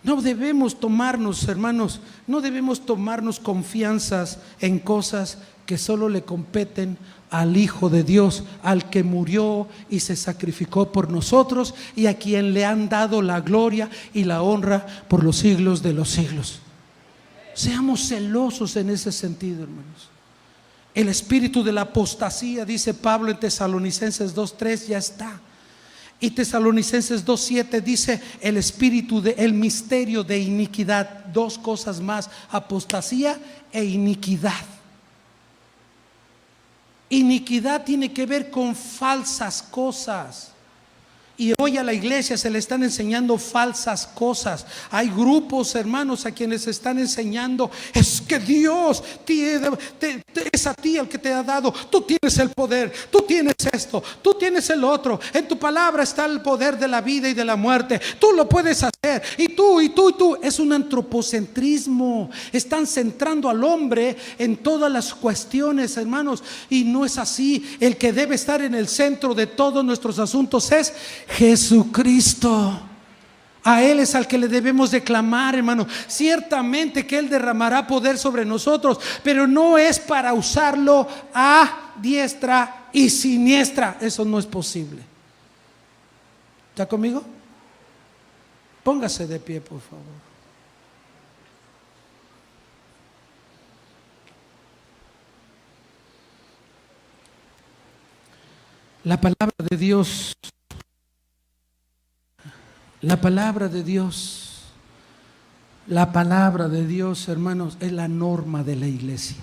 No debemos tomarnos, hermanos, no debemos tomarnos confianzas en cosas que solo le competen al Hijo de Dios, al que murió y se sacrificó por nosotros y a quien le han dado la gloria y la honra por los siglos de los siglos. Seamos celosos en ese sentido, hermanos. El espíritu de la apostasía, dice Pablo en Tesalonicenses 2:3, ya está. Y Tesalonicenses 2:7 dice el espíritu el misterio de iniquidad. Dos cosas más: apostasía e iniquidad. Iniquidad tiene que ver con falsas cosas. Y hoy a la iglesia se le están enseñando falsas cosas. Hay grupos, hermanos, a quienes están enseñando: es que Dios es a ti el que te ha dado. Tú tienes el poder, tú tienes esto, tú tienes el otro. En tu palabra está el poder de la vida y de la muerte. Tú lo puedes hacer. Y tú. Es un antropocentrismo. Están centrando al hombre en todas las cuestiones, hermanos. Y no es así. El que debe estar en el centro de todos nuestros asuntos es Jesucristo. A Él es al que le debemos de clamar, hermano. Ciertamente que Él derramará poder sobre nosotros, pero no es para usarlo a diestra y siniestra. Eso no es posible. ¿Está conmigo? Póngase de pie, por favor. La palabra de Dios. La palabra de Dios, hermanos, es la norma de la iglesia.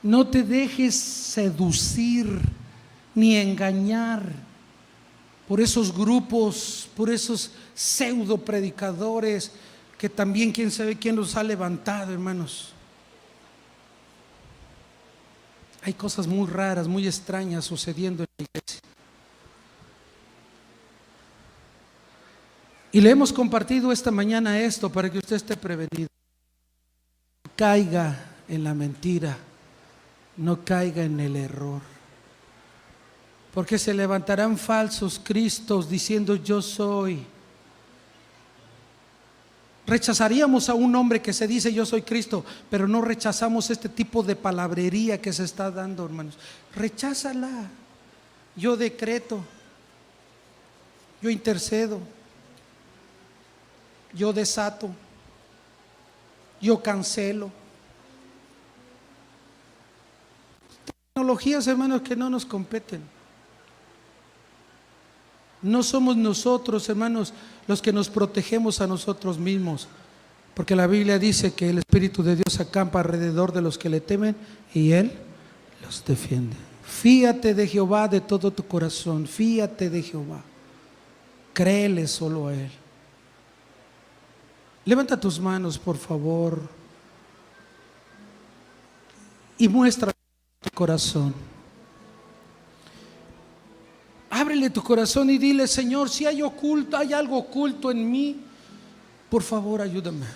No te dejes seducir ni engañar por esos grupos, por esos pseudo predicadores que también quién sabe quién los ha levantado, hermanos. Hay cosas muy raras, muy extrañas sucediendo en la iglesia. Y le hemos compartido esta mañana esto para que usted esté prevenido. No caiga en la mentira, no caiga en el error. Porque se levantarán falsos cristos diciendo: yo soy. Rechazaríamos a un hombre que se dice: yo soy Cristo, pero no rechazamos este tipo de palabrería que se está dando, hermanos. Recházala. yo decreto, yo intercedo, yo desato, yo cancelo. Tecnologías, hermanos, que no nos competen. No somos nosotros, hermanos, los que nos protegemos a nosotros mismos, porque la Biblia dice que el Espíritu de Dios acampa alrededor de los que le temen y Él los defiende. Fíate de Jehová de todo tu corazón, fíate de Jehová, créele solo a Él. Levanta tus manos, por favor, y muestra tu corazón. Ábrele tu corazón y dile: Señor, si hay algo oculto en mí, por favor, ayúdame.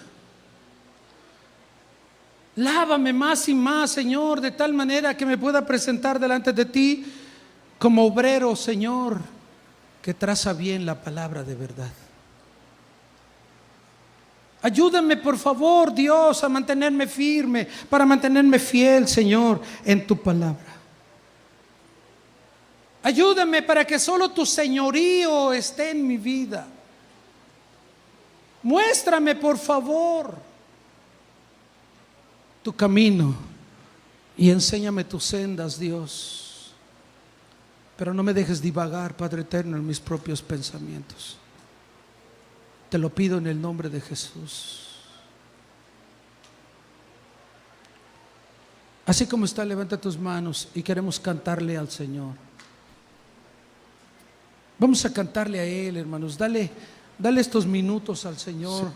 Lávame más y más, Señor, de tal manera que me pueda presentar delante de ti como obrero, Señor, que traza bien la palabra de verdad. Ayúdame, por favor, Dios, a mantenerme firme, para mantenerme fiel, Señor, en tu palabra. Ayúdame para que solo tu señorío esté en mi vida. Muéstrame, por favor, tu camino y enséñame tus sendas, Dios. Pero no me dejes divagar, Padre eterno, en mis propios pensamientos. Te lo pido en el nombre de Jesús. Así como está, levanta tus manos y queremos cantarle al Señor. Vamos a cantarle a Él, hermanos. Dale estos minutos al Señor,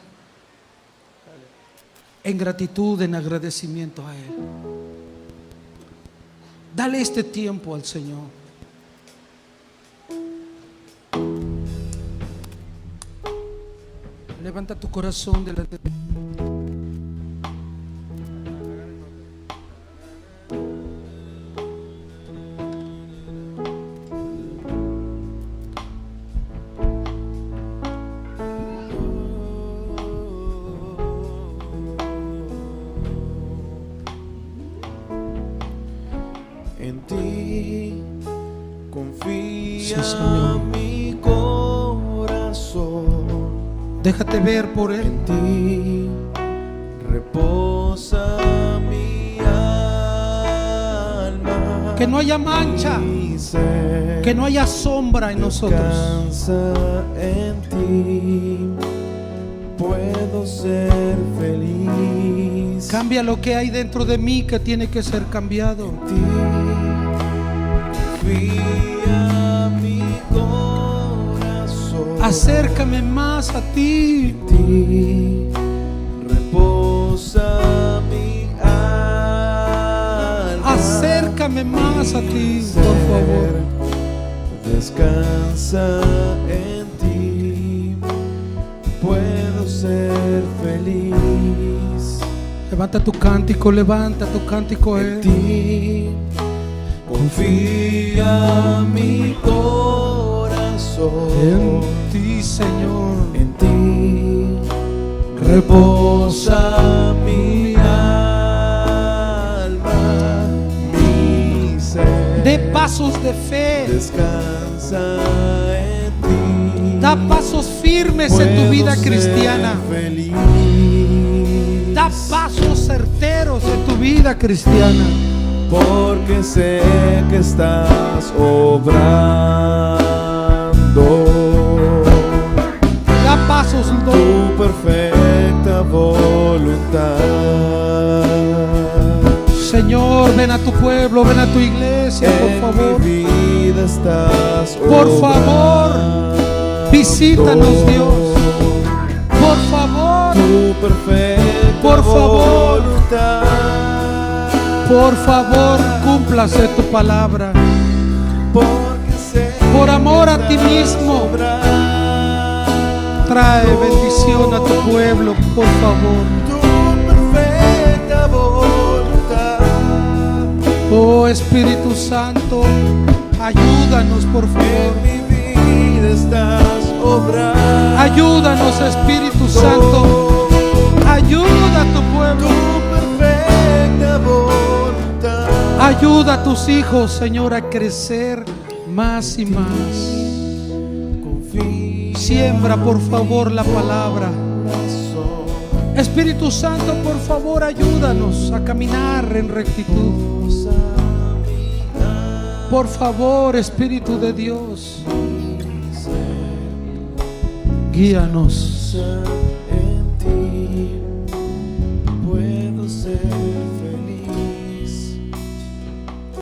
en gratitud, en agradecimiento a Él. Dale este tiempo al Señor. Levanta tu corazón delante de Él. En ti confía, Sí, Señor. mi corazón. Déjate ver por Él. En ti reposa mi alma. Que no haya mancha, Mi ser que no haya sombra en nosotros. descansa en ti. Puedo ser feliz. Cambia lo que hay dentro de mí que tiene que ser cambiado. En ti confía mi corazón. Acércame más a ti. En ti reposa mi alma. Acércame más a ti, por favor. Descansa en ti. Puedo ser feliz. Levanta tu cántico a En Él. ti confía mi corazón. En ti, Señor. En ti reposa mi alma. Mi ser Dé pasos de fe. descansa en ti. Da pasos firmes en tu vida Puedo ser cristiana. feliz. Da pasos certeros en tu vida cristiana. Porque sé que estás obrando Da pasos, tu perfecta voluntad. Señor, ven a tu pueblo, ven a tu iglesia, por favor. En mi vida estás Por favor, obrando. visítanos, Dios. Por favor, Tu perfecta Por favor. voluntad. por favor, cúmplase tu palabra. Porque sé Por amor que a ti estás mismo, obrando. trae bendición a tu pueblo, por favor. Tu perfecta voluntad. Oh Espíritu Santo, ayúdanos, por favor. En mi vida estás obrando. Ayúdanos, Espíritu Santo. Ayuda a tu Tu pueblo. perfecta voluntad. Ayuda a tus hijos, Señor, a crecer más y más. Confía Siembra por favor la palabra. razón, Espíritu Santo, por favor, ayúdanos a caminar en rectitud. Por favor, Espíritu de Dios, guíanos. en ti puedo ser